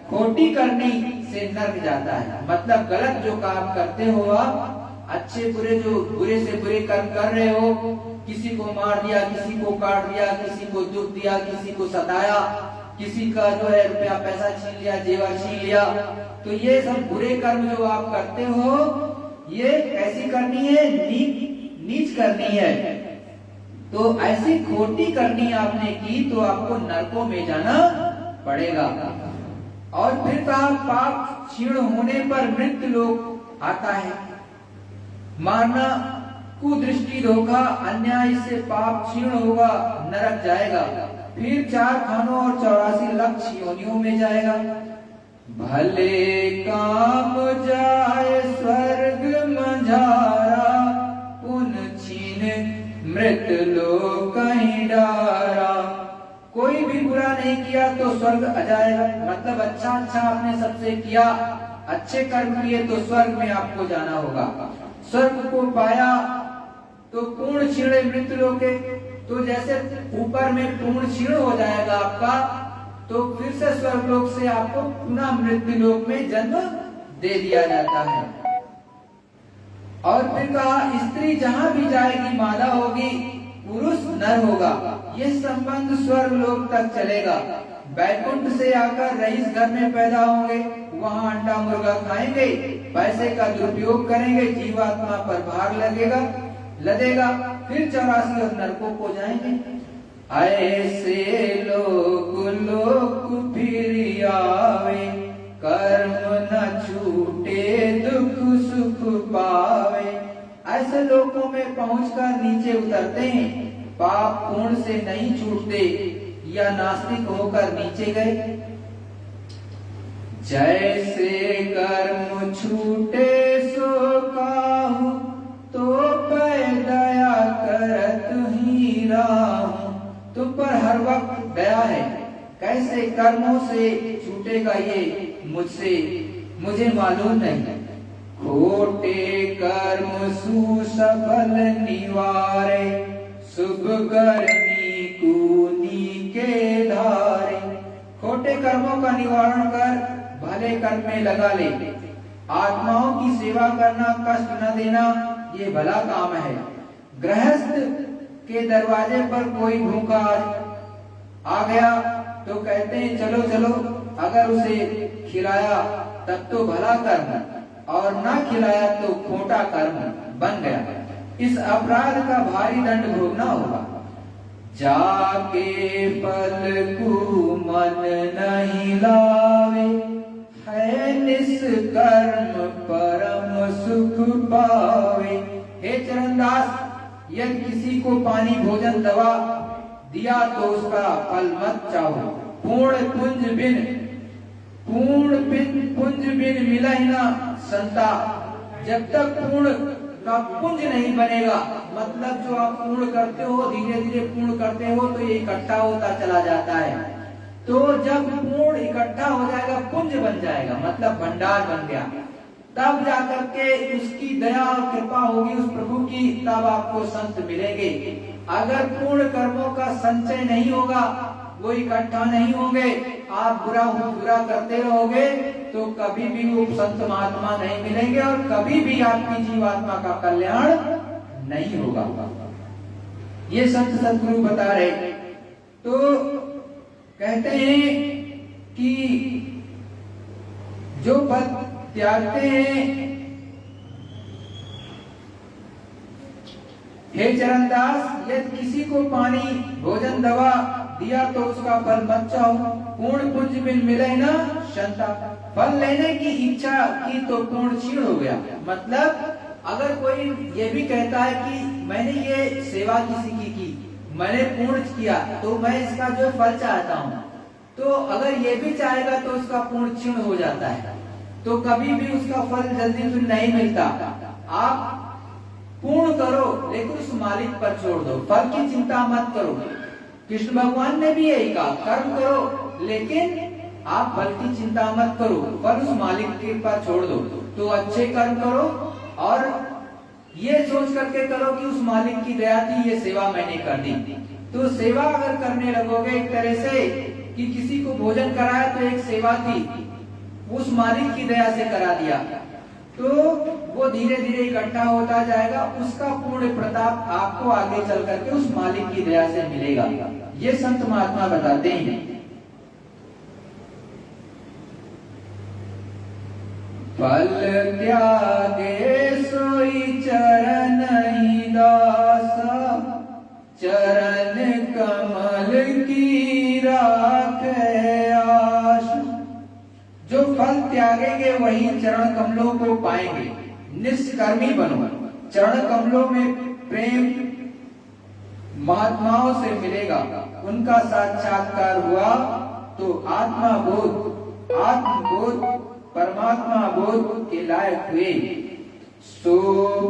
खोटी करनी से नरक जाता है, मतलब गलत जो काम करते हो आप, अच्छे बुरे जो बुरे से बुरे कर्म कर रहे हो, किसी को मार दिया, किसी को काट दिया, किसी को दुख दिया, किसी को सताया, किसी का जो है रुपया पैसा छीन लिया, जेवर छीन लिया, तो ये सब बुरे कर्म जो आप करते हो, ये कैसी करनी है? नीच करनी है। तो ऐसी खोटी करनी आपने की तो आपको नरकों में जाना पड़ेगा। और फिर कहा पाप क्षीण होने पर मृत्यु लोक आता है। मारना, कुदृष्टि, धोखा, अन्याय से पाप क्षीण होगा, नरक जाएगा। फिर 4 खानों और 84 लक्ष योनियों में जाएगा। भले काम जाए स्वर्ग मझारा, पुन छीन मृत लोक कहीं डारा। कोई भी बुरा नहीं किया तो स्वर्ग आ जाएगा, मतलब अच्छा आपने सबसे किया, अच्छे कर्म किए तो स्वर्ग में आपको जाना होगा। स्वर्ग को पाया तो पूर्ण क्षीण मृत्यु लोके, तो जैसे ऊपर में पूर्ण क्षीण हो जाएगा आपका, तो फिर से स्वर्ग लोक से आपको पुनः मृत्यु लोक में जन्म दे दिया जाता है। और फिर कहा स्त्री जहां भी जाएगी मादा होगी, पुरुष नर होगा। ये संबंध स्वर्ग लोक तक चलेगा। बैकुंठ से आकर रईस घर में पैदा होंगे, वहाँ अंडा मुर्गा खाएंगे, पैसे का दुरुपयोग करेंगे, जीवात्मा पर भार लदेगा, फिर 84 और नरकों को जाएंगे। ऐसे लोग फिर आवे, कर्म न छूटे दुख सुख पावे। ऐसे लोगों में पहुंचकर नीचे उतरते हैं, पाप पूर्ण से नहीं छूटते या नास्तिक होकर नीचे गए। जैसे कर्म छूटे सो काहू, तो पै दया करत ही राहू। तुम पर हर वक्त दया है, कैसे कर्मों से छूटेगा ये मुझे मालूम नहीं। खोटे कर्म सुसफल निवारे, शुभ करनी कूनी के धारे। खोटे कर्मों का निवारण कर भले कर्म में लगा ले। आत्माओं की सेवा करना, कष्ट न देना, ये भला काम है। गृहस्थ के दरवाजे पर कोई भूखा आ गया तो कहते हैं चलो चलो, अगर उसे खिलाया तब तो भला कर्म, और ना खिलाया तो खोटा कर्म बन गया। इस अपराध का भारी दंड भोगना होगा। जाके फल को मन नहीं लावे, है निष्कर्म परम सुख पावे। हे चरणदास, यदि किसी को पानी भोजन दवा दिया तो उसका फल मत चाहो। पूर्ण पुंज बिन मिला ही ना संता। जब तक पूर्ण का पुंज नहीं बनेगा, मतलब जो आप पूर्ण करते हो, धीरे धीरे पूर्ण करते हो, तो ये इकट्ठा होता चला जाता है। तो जब पूर्ण इकट्ठा हो जाएगा, पुंज बन जाएगा, मतलब भंडार बन गया, तब जाकर के उसकी दया और कृपा होगी उस प्रभु की, तब आपको संत मिलेंगे। अगर पूर्ण कर्मों का संचय नहीं होगा, वो इकट्ठा नहीं होंगे, आप बुरा करते रहोगे, तो कभी भी वो संत महात्मा नहीं मिलेंगे और कभी भी आपकी जीवात्मा का कल्याण नहीं होगा। ये संत सद्गुरु बता रहे। तो कहते हैं कि जो पद त्यागते हैं, हे चरणदास, यदि किसी को पानी भोजन दवा दिया तो उसका फल मत चाहो। पूर्ण पुंज बिन मिले ना शंता। फल लेने की इच्छा की तो पूर्ण क्षीण हो गया। मतलब अगर कोई ये भी कहता है कि मैंने ये सेवा किसी की मैंने पूर्ण किया, तो मैं इसका जो फल चाहता हूँ, तो अगर ये भी चाहेगा तो उसका पूर्ण क्षीण हो जाता है, तो कभी भी उसका फल जल्दी फिर नहीं मिलता। आप पूर्ण करो, लेकिन उस मालिक पर छोड़ दो, फल की चिंता मत करो। कृष्ण भगवान ने भी यही कहा, कर्म करो लेकिन आप फल की चिंता मत करो, फल उस मालिक के पर छोड़ दो। तो अच्छे कर्म करो और ये सोच करके करो कि उस मालिक की दया थी, ये सेवा मैंने कर दी। तो सेवा अगर करने लगोगे एक तरह से कि किसी को भोजन कराया तो एक सेवा थी, उस मालिक की दया से करा दिया, तो वो धीरे धीरे इकट्ठा होता जाएगा, उसका पूर्ण प्रताप आपको आगे चल करके उस मालिक की दया से मिलेगा। ये संत महात्मा बताते हैं। फल त्यागे सोई चरण ही दास, चरण कमल की राखे आश। जो फल त्यागेंगे वही चरण कमलों को पाएंगे। निष्कर्मी बनो, चरण कमलों में प्रेम महात्माओं से मिलेगा, उनका साक्षात्कार हुआ तो आत्मबोध परमात्मा बोध के लायक हुए। सो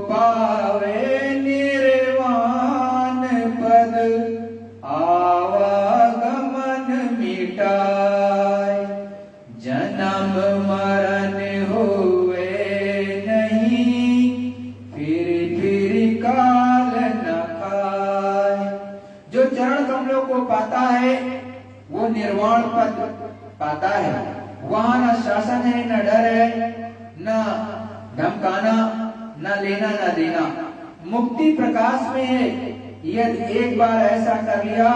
पावे निर्वाण पद, आवागमन मिटाए। जन्म मरण हुए नहीं, फिर काल न खाए। जो चरण कमलों को पाता है वो निर्वाण पद पाता है। वहां न शासन है, न डर है, न धमकाना, न लेना न देना। मुक्ति प्रकाश में है। यदि एक बार ऐसा कर लिया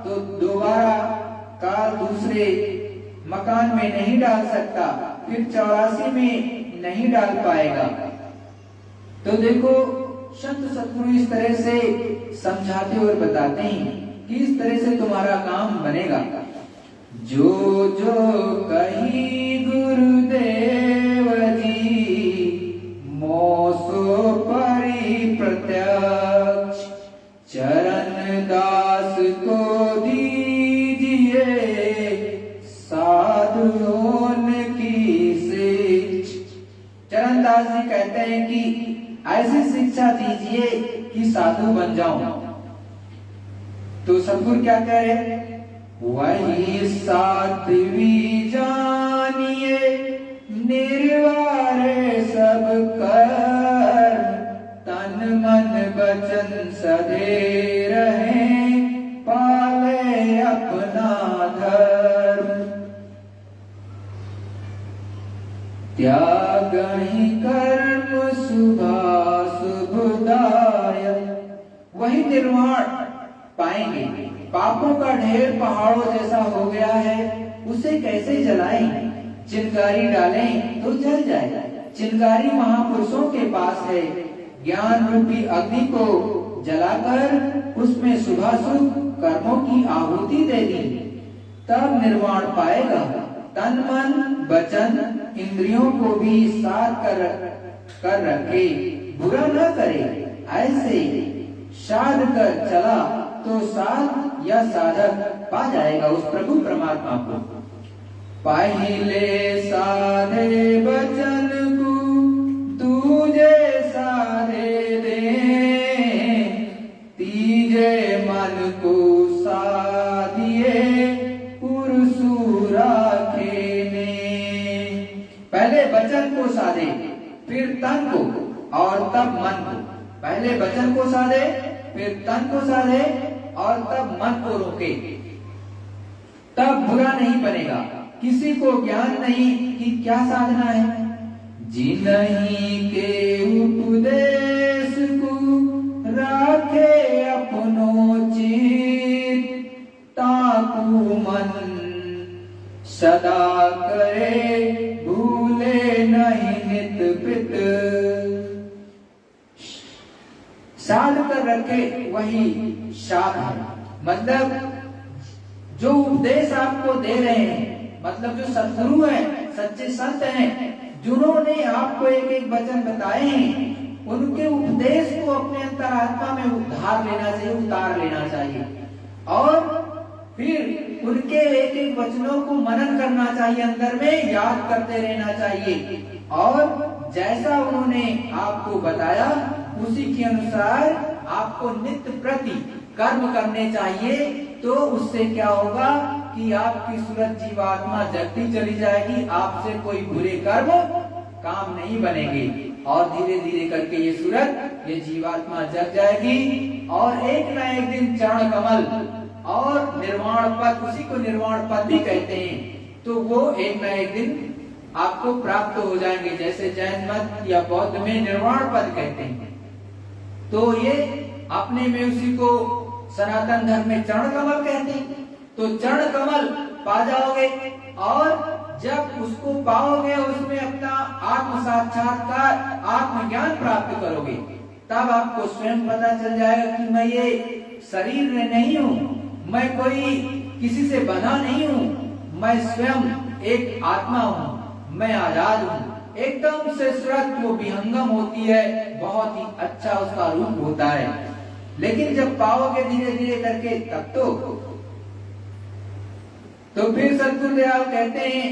तो दोबारा काल दूसरे मकान में नहीं डाल सकता, फिर 84 में नहीं डाल पाएगा। तो देखो संत सद्गुरु इस तरह से समझाते और बताते हैं कि इस तरह से तुम्हारा काम बनेगा। जो जो कही गुरुदेव जी, मोसो परि प्रत्यक्ष। चरण दास को दीजिए साधुओं की शिक्षा। चरण दास जी कहते हैं कि ऐसी शिक्षा दीजिए कि साधु बन जाऊं। तो सद्गुरु क्या कह रहे हैं? वही सात्वी जानिए, निर्वार सब कर। तन मन वचन सधे रहे, पाले अपना धर्म। त्याग ही कर्म शुभदायक। वही निर्वाण पाएंगे। पापों का ढेर पहाड़ों जैसा हो गया है, उसे कैसे जलाएं? चिंगारी डालें तो जल जाए। चिंगारी महापुरुषों के पास है। ज्ञान रूपी अग्नि को जलाकर उसमें शुभाशुभ कर्मों की आहुति दे दी, तब निर्वाण पाएगा, तन मन वचन इंद्रियों को भी साध कर रखे, बुरा न करे। ऐसे साध कर चला तो साध या साधक पा जाएगा उस प्रभु परमात्मा को। पहले साधे वचन को तुझे साधे दे, तीजे मन को साधिए पुरसुरा खेने। पहले वचन को साधे, फिर तन को और तब मन को। पहले वचन को साधे, फिर तन को साधे और तब मन को रोके, तब बुरा नहीं बनेगा। किसी को ज्ञान नहीं कि क्या साधना है। जिन्हीं के उपदेश को राखे अपनो चित, ताकू मन सदा करे भूले नहीं नित पित। साध कर रखे वही साध है। मतलब जो उपदेश आपको दे रहे हैं, मतलब जो सद्गुरु हैं, सच्चे संत हैं, जिन्होंने आपको एक एक वचन बताए हैं, उनके उपदेश को अपने अंतरात्मा में उतार लेना चाहिए और फिर उनके एक एक वचनों को मनन करना चाहिए, अंदर में याद करते रहना चाहिए और जैसा उन्होंने आपको बताया उसी के अनुसार आपको नित्य प्रति कर्म करने चाहिए। तो उससे क्या होगा कि आपकी सूरत जीवात्मा जगती चली जाएगी, आपसे कोई बुरे कर्म काम नहीं बनेंगे और धीरे धीरे करके ये सूरत, ये जीवात्मा जग जाएगी और एक ना एक दिन चरण कमल और निर्वाण पद, उसी को निर्वाण पद भी कहते हैं, तो वो एक ना एक दिन आपको प्राप्त हो जाएंगे। जैसे जैन मत या बौद्ध में निर्वाण पद कहते हैं, तो ये अपने में उसी को सनातन धर्म में चरण कमल कहते हैं। तो चरण कमल पा जाओगे और जब उसको पाओगे, उसमें अपना आत्म साक्षात्कार, आत्मज्ञान प्राप्त करोगे, तब आपको स्वयं पता चल जाएगा कि मैं ये शरीर में नहीं हूँ, मैं कोई किसी से बंधा नहीं हूँ, मैं स्वयं एक आत्मा हूँ, मैं आजाद हूँ। एकदम से सूरत वो विहंगम होती है, बहुत ही अच्छा उसका रूप होता है। लेकिन जब पाओगे धीरे धीरे करके तब तो फिर सतगुरुदेव कहते हैं,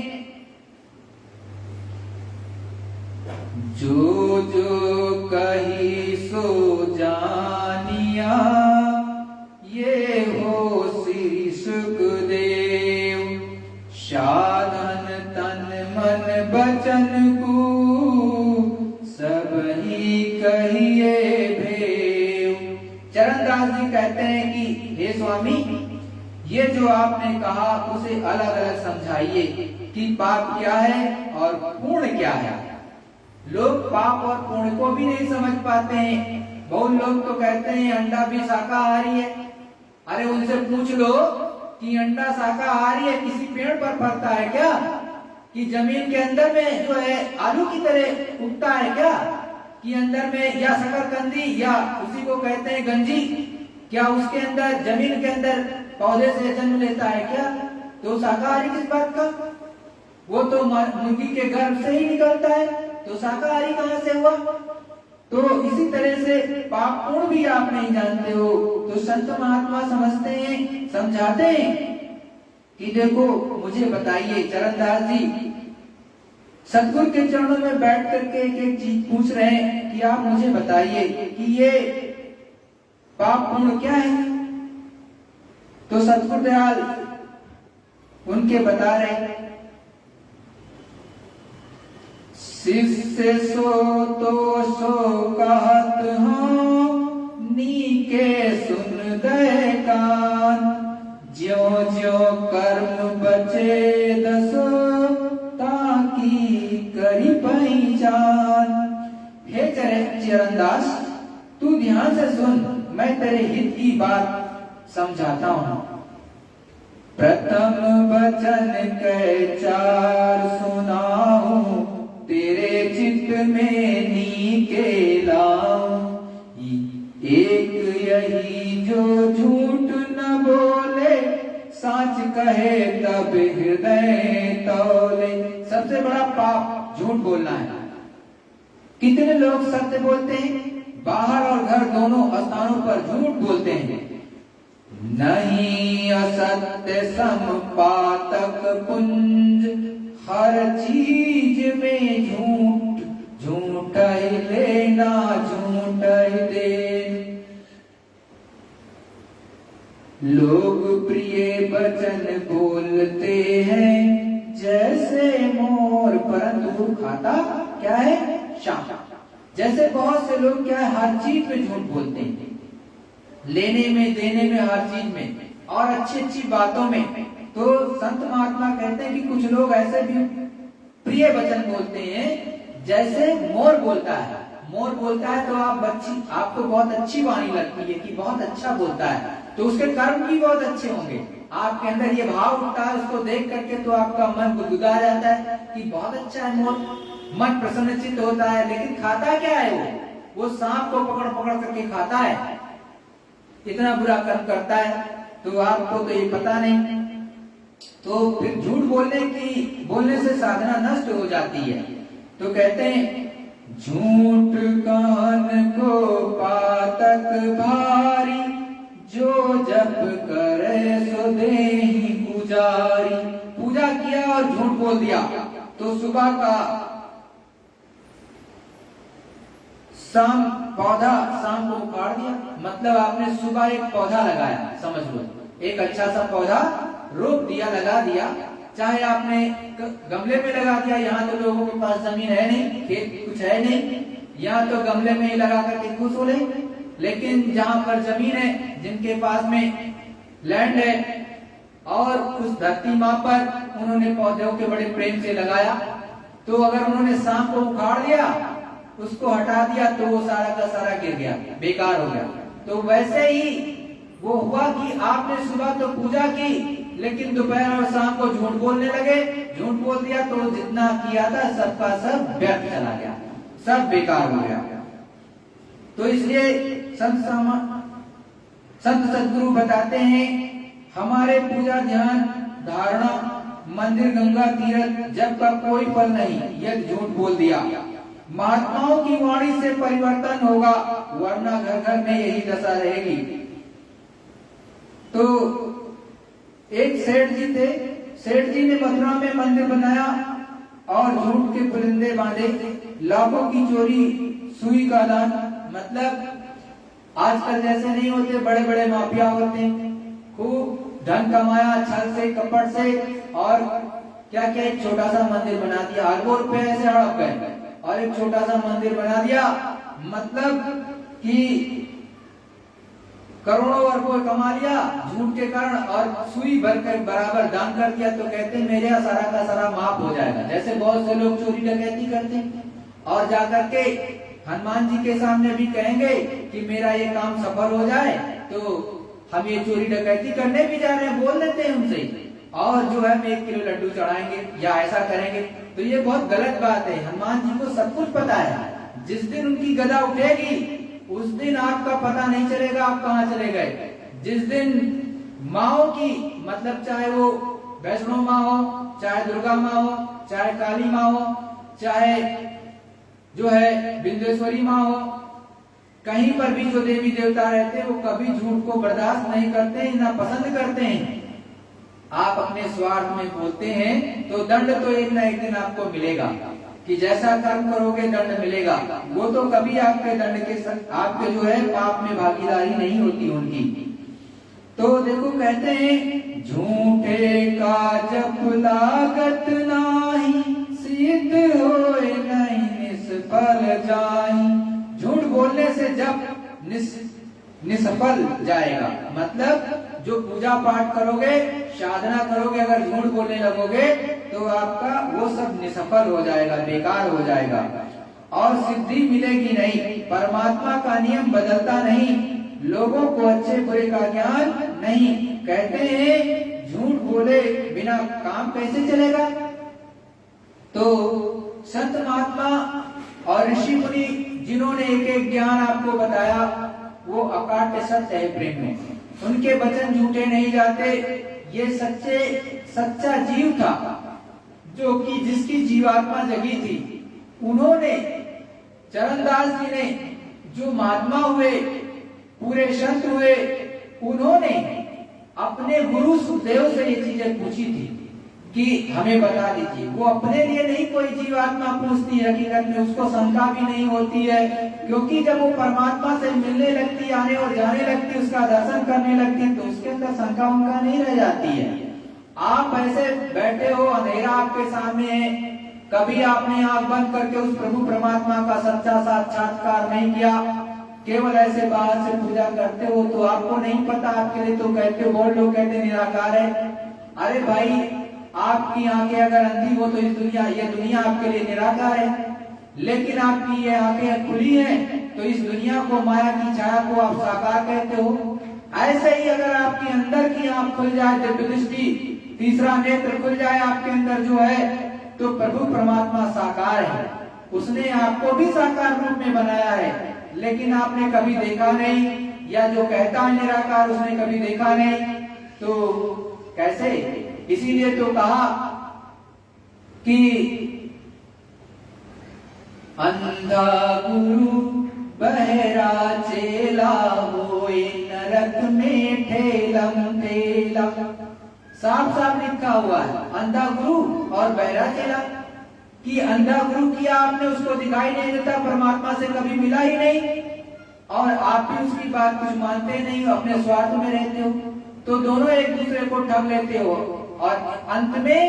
जो जो कही सो जानिया, ये हो श्री सुखदेव। साधन तन मन बचन को सब ही कहिए भेव। चरणदास जी कहते हैं कि हे स्वामी, ये जो आपने कहा उसे अलग अलग समझाइए कि पाप क्या है और पुण्य क्या है। लोग पाप और पुण्य को भी नहीं समझ पाते हैं। बहुत लोग तो कहते हैं अंडा भी शाकाहारी है। अरे उनसे पूछ लो कि अंडा शाकाहारी है, किसी पेड़ पर फलता है क्या? कि जमीन के अंदर में जो है आलू की तरह उगता है क्या? कि अंदर में या शकरकंदी या उसी को कहते हैं गंजी, क्या उसके अंदर जमीन के अंदर पौधे से जन्म लेता है क्या? तो शाकाहारी किस बात का? वो तो मुर्गी के गर्भ से ही निकलता है, तो शाकाहारी कहाँ से हुआ? तो इसी तरह से पाप पुण्य भी आप नहीं जानते हो, तो संत महात्मा समझते हैं, समझाते हैं कि देखो मुझे बताइए। चरणदास जी सतगुरु के चरणों में बैठ करके एक एक चीज पूछ रहे हैं कि आप मुझे बताइए कि ये पाप पुण्य क्या है। तो सतगुरुदयाल उनके बता रहे, शिष्य सो तो सो कहत हूँ, नीके सुन गए कान। ज्यो ज्यो कर्म बचे दसो, ताकि करी पहचान। हे चरणदास, तू ध्यान से सुन, मैं तेरे हित की बात समझाता हूँ। प्रथम वचन कह चार सुनाऊं, तेरे चित्त में नीके लाऊं। एक यही जो झूठ न बोले, साच कर कहे तब हृदय तौले। सबसे बड़ा पाप झूठ बोलना है। कितने लोग सत्य बोलते हैं? बाहर और घर दोनों स्थानों पर झूठ बोलते हैं। नहीं असत्य संपातक पुंज, हर चीज में झूठ, झूठ ही लेना झूठ ही दे। लोग प्रिय वचन बोलते हैं जैसे मोर, परंतु खाता क्या है? शाम। जैसे बहुत से लोग क्या है, हर चीज में झूठ बोलते हैं, लेने में, देने में, हर चीज में, और अच्छी अच्छी बातों में। तो संत महात्मा कहते हैं कि कुछ लोग ऐसे भी प्रिय वचन बोलते हैं जैसे मोर बोलता है। मोर बोलता है तो आपको बहुत अच्छी वाणी लगती है कि बहुत अच्छा बोलता है, तो उसके कर्म भी बहुत अच्छे होंगे। आपके अंदर ये भाव उठता है उसको देख करके, तो आपका मन गुदगुदा जाता है कि बहुत अच्छा है मोर, मन प्रसन्नचित्त होता है। लेकिन खाता क्या है? वो सांप को पकड़ पकड़ करके खाता है, इतना बुरा कर्म करता है। तो आपको तो ये पता नहीं। तो फिर झूठ बोलने से साधना नष्ट हो जाती है। तो कहते हैं झूठ कान को पातक भारी, जो जप करे सो देहि पुजारी। पूजा किया और झूठ बोल दिया तो सुबह का शाम को उखाड़ दिया। मतलब आपने सुबह एक पौधा लगाया, समझ लो एक अच्छा सा पौधा रोप दिया, लगा दिया। चाहे आपने गमले में लगा दिया, यहाँ तो लोगों के पास जमीन है नहीं, खेत कुछ है नहीं, यहाँ तो गमले में ही लगा करके खुश हो ले। लेकिन जहाँ पर जमीन है, जिनके पास में लैंड है, और उस धरती माँ पर उन्होंने पौधों के बड़े प्रेम से लगाया, तो अगर उन्होंने शाम को उखाड़ दिया, उसको हटा दिया, तो वो सारा का सारा गिर गया, बेकार हो गया। तो वैसे ही वो हुआ कि आपने सुबह तो पूजा की, लेकिन दोपहर और शाम को झूठ बोलने लगे। झूठ बोल दिया तो जितना किया था सबका सब व्यर्थ चला गया, सब बेकार हो गया। तो इसलिए संत सद्गुरु बताते हैं, हमारे पूजा ध्यान धारणा मंदिर गंगा तीर्थ जब का कोई फल नहीं, यदि झूठ बोल दिया। महात्माओं की वाणी से परिवर्तन होगा, वरना घर घर में यही दशा रहेगी। तो एक सेठ जी थे, सेठ जी ने मथुरा में मंदिर बनाया और झूठ के पुलिंदे बांधे, लाखों की चोरी, सुई का दान। मतलब आजकल जैसे नहीं होते, बड़े बड़े माफिया होते हैं, खूब धन कमाया छल से कपट से, और क्या क्या एक छोटा सा मंदिर बना दिया, अरबों रुपए ऐसे हड़प गए और एक छोटा सा मंदिर बना दिया। मतलब कि करोड़ों अरबों कमा लिया झूठ के कारण, और सुई भर कर बराबर दान कर दिया। तो कहते हैं मेरा सारा का सारा माफ हो जाएगा। जैसे बहुत से लोग चोरी डकैती करते हैं और जाकर के हनुमान जी के सामने भी कहेंगे कि मेरा ये काम सफल हो जाए, तो हम ये चोरी डकैती करने भी जा रहे हैं, बोल देते हैं उनसे, और जो है हम 1 किलो लड्डू चढ़ाएंगे या ऐसा करेंगे। तो ये बहुत गलत बात है। हनुमान जी को सब कुछ पता है। जिस दिन उनकी गदा उठेगी उस दिन आपका पता नहीं चलेगा आप कहाँ चले गए। जिस दिन माओ की, मतलब चाहे वो वैष्णो माँ हो, चाहे दुर्गा माँ हो, चाहे काली माँ हो, चाहे जो है बिंदेश्वरी माँ हो, कहीं पर भी जो देवी देवता रहते हैं वो कभी झूठ को बर्दाश्त नहीं करते हैं, ना पसंद करते हैं। आप अपने स्वार्थ में बोलते हैं तो दंड तो एक ना एक दिन आपको मिलेगा, कि जैसा कर्म करोगे दंड मिलेगा। वो तो कभी आपके दंड के आपके जो है पाप में भागीदारी नहीं होती उनकी। तो देखो कहते हैं झूठे का जप लागत नाही, सिद्ध होए नहीं निष्फल जाई। झूठ बोलने से जप निष्फल जाएगा। मतलब जो पूजा पाठ करोगे, साधना करोगे, अगर झूठ बोलने लगोगे तो आपका वो सब निष्फल हो जाएगा, बेकार हो जाएगा, और सिद्धि मिलेगी नहीं। परमात्मा का नियम बदलता नहीं, लोगों को अच्छे बुरे का ज्ञान नहीं। कहते हैं झूठ बोले बिना काम कैसे चलेगा। तो संत महात्मा और ऋषि मुनि जिन्होंने एक एक ज्ञान आपको बताया, वो अकाट्य सत्य है प्रेम में। उनके वचन झूठे नहीं जाते, ये सच्चा जीव था, जो कि जिसकी जीवात्मा जगी थी। उन्होंने, चरणदास जी ने, जो महात्मा हुए, पूरे संत हुए, उन्होंने अपने गुरु सुखदेव से ये चीजें पूछी थी कि हमें बता दीजिए। वो अपने लिए नहीं कोई जीवात्मा पूछती है, हकीकत में उसको शंका भी नहीं होती है, क्योंकि जब वो परमात्मा से मिलने लगती, आने और जाने लगती, उसका दर्शन करने लगती, तो उसके अंदर शंका उनका नहीं रह जाती है। आप ऐसे बैठे हो, अंधेरा आपके सामने है, कभी आपने आंख बंद करके उस प्रभु परमात्मा का सच्चा साक्षात्कार नहीं किया, केवल ऐसे बाहर से पूजा करते हो, तो आपको नहीं पता, आपके लिए तो कहते बोल लोग कहते निराकार है। अरे भाई, आपकी आंखें अगर अंधी हो तो ये दुनिया आपके लिए निराकार है, लेकिन आपकी ये आंखें खुली हैं तो इस दुनिया को, माया की छाया को आप साकार कहते हो। ऐसे ही अगर आपकी अंदर की आंख खुल जाए, दिव्य दृष्टि, तीसरा नेत्र खुल जाए आपके अंदर जो है, तो प्रभु परमात्मा साकार है। उसने आपको भी साकार रूप में बनाया है, लेकिन आपने कभी देखा नहीं, या जो कहता है निराकार उसने कभी देखा नहीं, तो कैसे? इसीलिए तो कहा कि अंधा गुरु बहरा चेला होए नरक में ठेलम ठेला। साफ साफ लिखा हुआ है, अंधा गुरु और बहरा चेला। कि अंधा गुरु किया आपने, उसको दिखाई नहीं देता, परमात्मा से कभी मिला ही नहीं, और आप भी उसकी बात कुछ मानते नहीं हो, अपने स्वार्थ में रहते हो, तो दोनों एक दूसरे को ठग लेते हो, और अंत में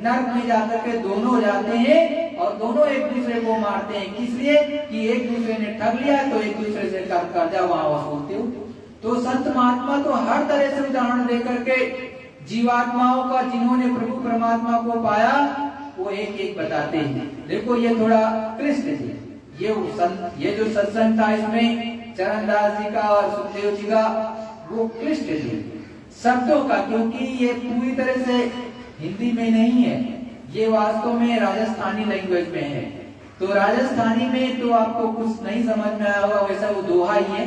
नर्क में जाकर के दोनों हो जाते हैं, और दोनों एक दूसरे को मारते हैं। किस लिए? कि एक दूसरे ने ठग लिया तो एक दूसरे से कर्जा वहां वसूलते हो। तो संत महात्मा तो हर तरह से उदाहरण देकर के जीवात्माओं का, जिन्होंने प्रभु परमात्मा को पाया, वो एक एक बताते हैं। देखो ये थोड़ा क्लिष्ट है, ये जो सत्संग था इसमें चरणदास जी का और सुखदेव जी का, वो क्लिष्ट है शब्दों का, क्योंकि ये पूरी तरह से हिंदी में नहीं है, ये वास्तव में राजस्थानी लैंग्वेज में है। तो राजस्थानी में तो आपको कुछ नहीं समझ में आया होगा, वैसा वो दोहा ही है।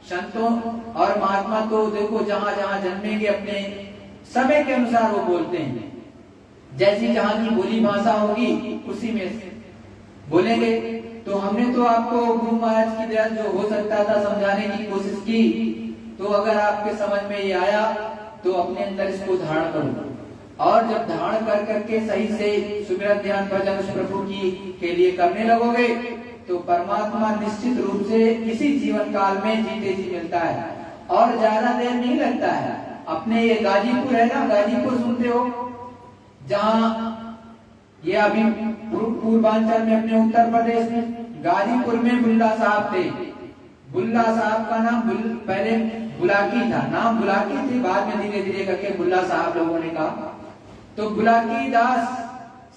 संतों और महात्मा तो देखो जहां जहां जन्मेंगे अपने समय के अनुसार वो बोलते हैं, जैसी जहां की बोली भाषा होगी उसी में बोलेंगे। तो हमने तो आपको गुरु महाराज की दया जो हो सकता था समझाने की कोशिश की, तो अगर आपके समझ में ये आया तो अपने अंदर इसको धारण करो, और जब धारण कर करके सही से सुमिरन ध्यान भजन उस प्रभु की के लिए करने लगोगे, तो परमात्मा निश्चित रूप से इसी जीवन काल में जीते जी मिलता है, और ज्यादा देर नहीं लगता है। अपने ये गाजीपुर है ना, गाजीपुर सुनते हो, जहाँ ये अभी पूर्वांचल में अपने उत्तर प्रदेश में गाजीपुर में बुल्ला साहब थे। बुल्ला साहब का नाम पहले बुलाकी था, नाम बुलाकी थी, बाद में धीरे धीरे करके बुल्ला साहब लोगों ने कहा। तो बुलाकी दास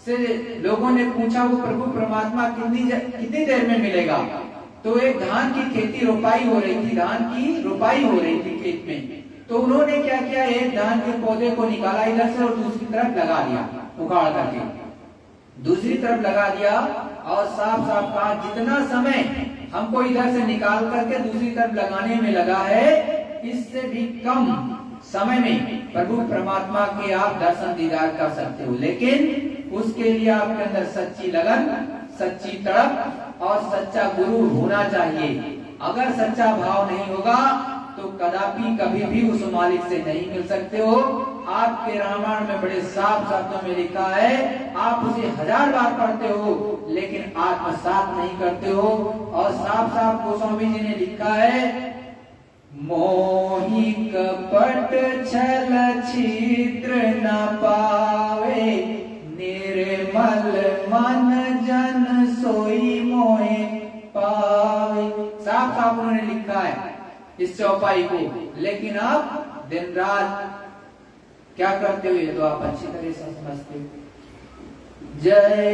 से लोगों ने पूछा वो प्रभु परमात्मा कितनी देर में मिलेगा। तो एक धान की खेती रोपाई हो रही थी, धान की रोपाई हो रही थी खेत में। तो उन्होंने क्या किया, एक धान के पौधे को निकाला इधर से और दूसरी तरफ लगा दिया, उखाड़ करके दूसरी तरफ लगा दिया, और साफ साफ कहा जितना समय हमको इधर से निकाल करके दूसरी तरफ लगाने में लगा है, इससे भी कम समय में प्रभु परमात्मा के आप दर्शन दीदार कर सकते हो। लेकिन उसके लिए आपके अंदर सच्ची लगन, सच्ची तड़प और सच्चा गुरु होना चाहिए। अगर सच्चा भाव नहीं होगा तो कदापि कभी भी उस मालिक से नहीं मिल सकते हो। आपके रामायण में बड़े साफ शब्दों में लिखा है, आप उसे 1000 बार पढ़ते हो लेकिन आत्मसात नहीं करते हो। और साफ साफ गोस्वामी जी ने लिखा है, मोहि कपट छल छिद्र न पावे, निर्मल मन जन सोई मोहे पावे। साफ साफ उन्होंने लिखा है इस चौपाई को, लेकिन आप दिन रात क्या करते हो ये तो आप अच्छी तरह से समझते हो। जय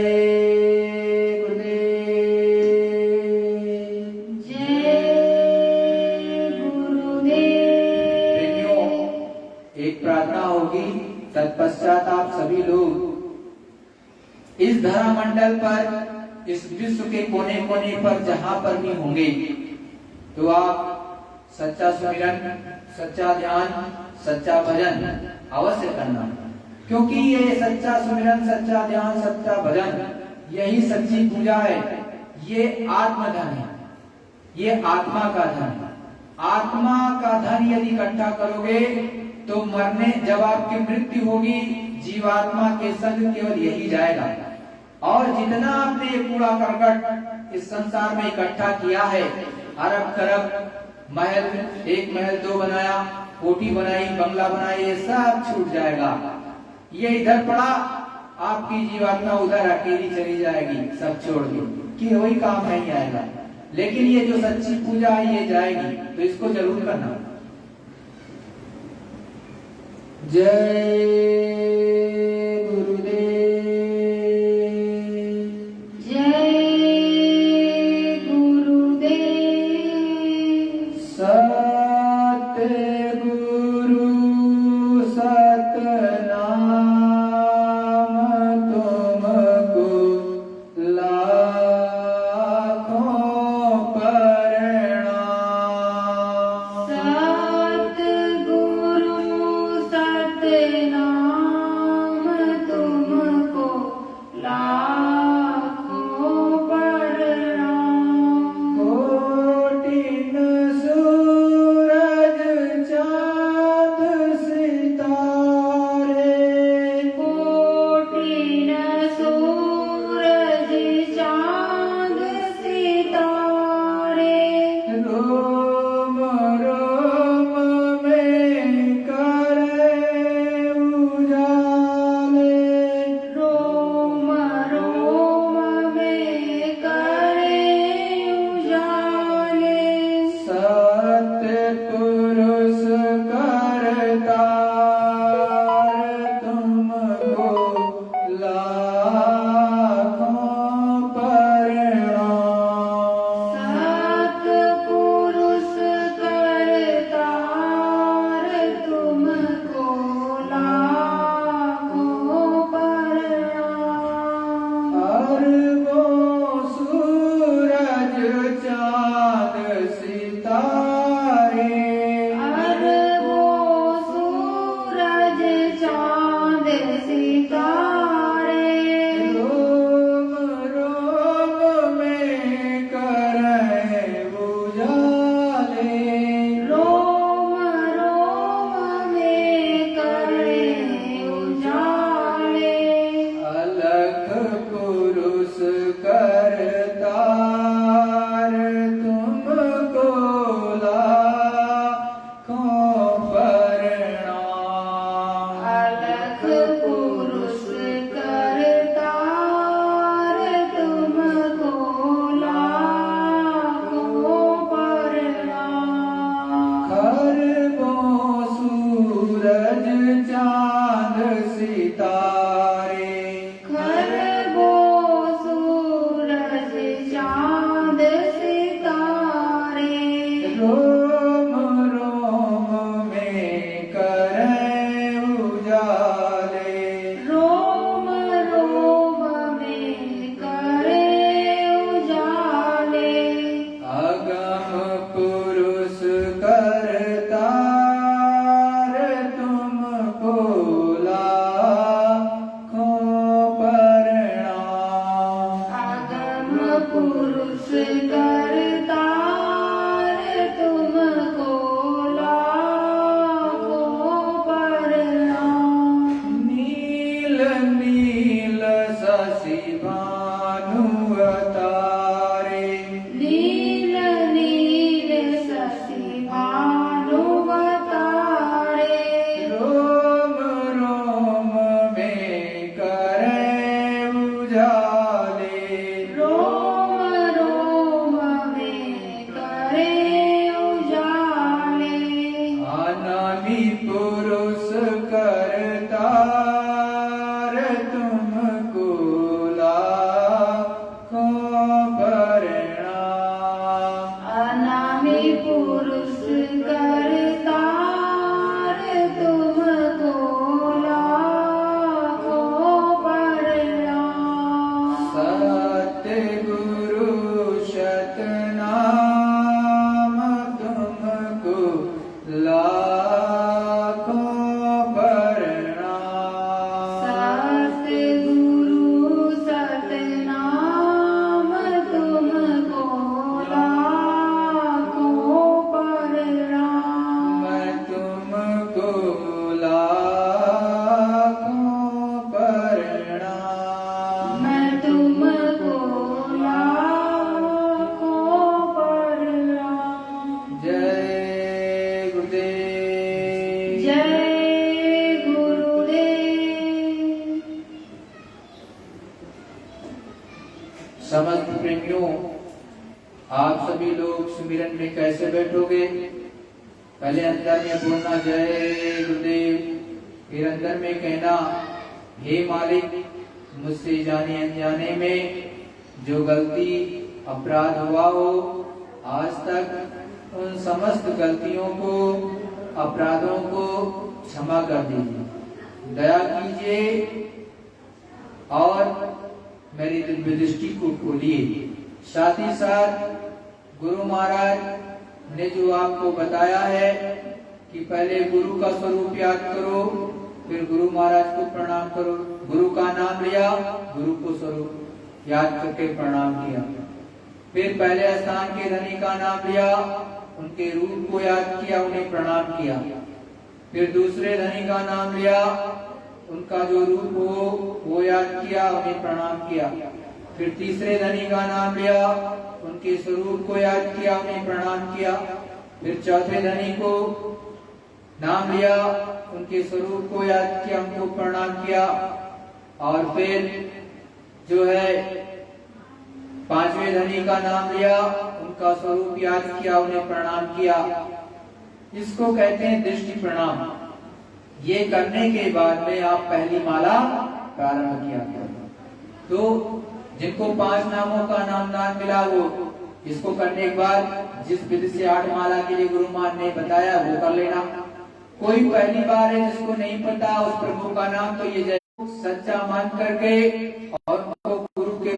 गुरुदेव, जय गुरुदेव। एक प्रार्थना होगी, तत्पश्चात आप सभी लोग इस धरा मंडल पर, इस विश्व के कोने कोने पर जहां पर भी होंगे, तो आप सच्चा सुमिरन सच्चा ध्यान, सच्चा भजन अवश्य करना, क्योंकि ये सच्चा सुमिरन, सच्चा ध्यान, सच्चा भजन यही सच्ची पूजा है। ये आत्मधन है, ये आत्मा का धन है। आत्मा का धन यदि इकट्ठा करोगे तो मरने जब आपकी मृत्यु होगी, जीवात्मा के संग केवल यही जाएगा। और जितना आपने ये कूड़ा करकट इस संसार में इकट्ठा किया है, अरब खरब महल, एक महल दो बनाया, कोठी बनाई, बंगला बनाई, ये सब छूट जाएगा। ये इधर पड़ा, आपकी जीवात्मा उधर अकेली चली जाएगी, सब छोड़ के, कि वही काम नहीं आएगा। लेकिन ये जो सच्ची पूजा है ये जाएगी, तो इसको जरूर करना। जय सतनाम तुमको ला सुमिरन में कैसे बैठोगे? पहले अंदर में बोलना जय गुरुदेव, फिर अंदर में कहना हे मालिक, मुझसे जाने अनजाने में जो गलती अपराध हुआ हो आज तक, उन समस्त गलतियों को, अपराधों को क्षमा कर दीजिए, दया कीजिए और मेरी दिव्य दृष्टि को खोलिए। साथ ही साथ गुरु महाराज ने जो आपको बताया है कि पहले गुरु का स्वरूप याद करो, फिर गुरु महाराज को प्रणाम करो। गुरु का नाम लिया, गुरु को स्वरूप याद करके प्रणाम किया। फिर पहले स्थान के धनी का नाम लिया, उनके रूप को याद किया, उन्हें प्रणाम किया। फिर दूसरे धनी का नाम लिया, उनका जो रूप हो वो याद किया, उन्हें प्रणाम किया। फिर तीसरे धनी का नाम लिया, उनके स्वरूप को याद किया, उन्हें प्रणाम किया। फिर चौथे धनी को नाम लिया, उनके स्वरूप को याद किया, उनको प्रणाम किया। और फिर जो है पांचवें धनी का नाम लिया, उनका स्वरूप याद किया, उन्हें प्रणाम किया। इसको कहते हैं दृष्टि प्रणाम। ये करने के बाद में आप पहली माला प्रारंभ किया करें। तो जिनको 5 नामों का नामदान मिला वो इसको करने के बाद जिस विधि से 8 माला के लिए गुरु महाराज ने बताया वो कर लेना। कोई पहली बार है जिसको नहीं पता उस प्रभु का नाम, तो ये सच्चा मान करके और गुरु के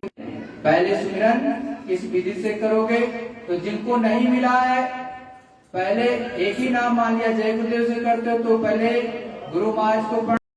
पहले सुमिरन इस विधि से करोगे। तो जिनको नहीं मिला है पहले एक ही नाम मान लिया, जय गुरुदेव से करते हो तो पहले गुरु महाराज को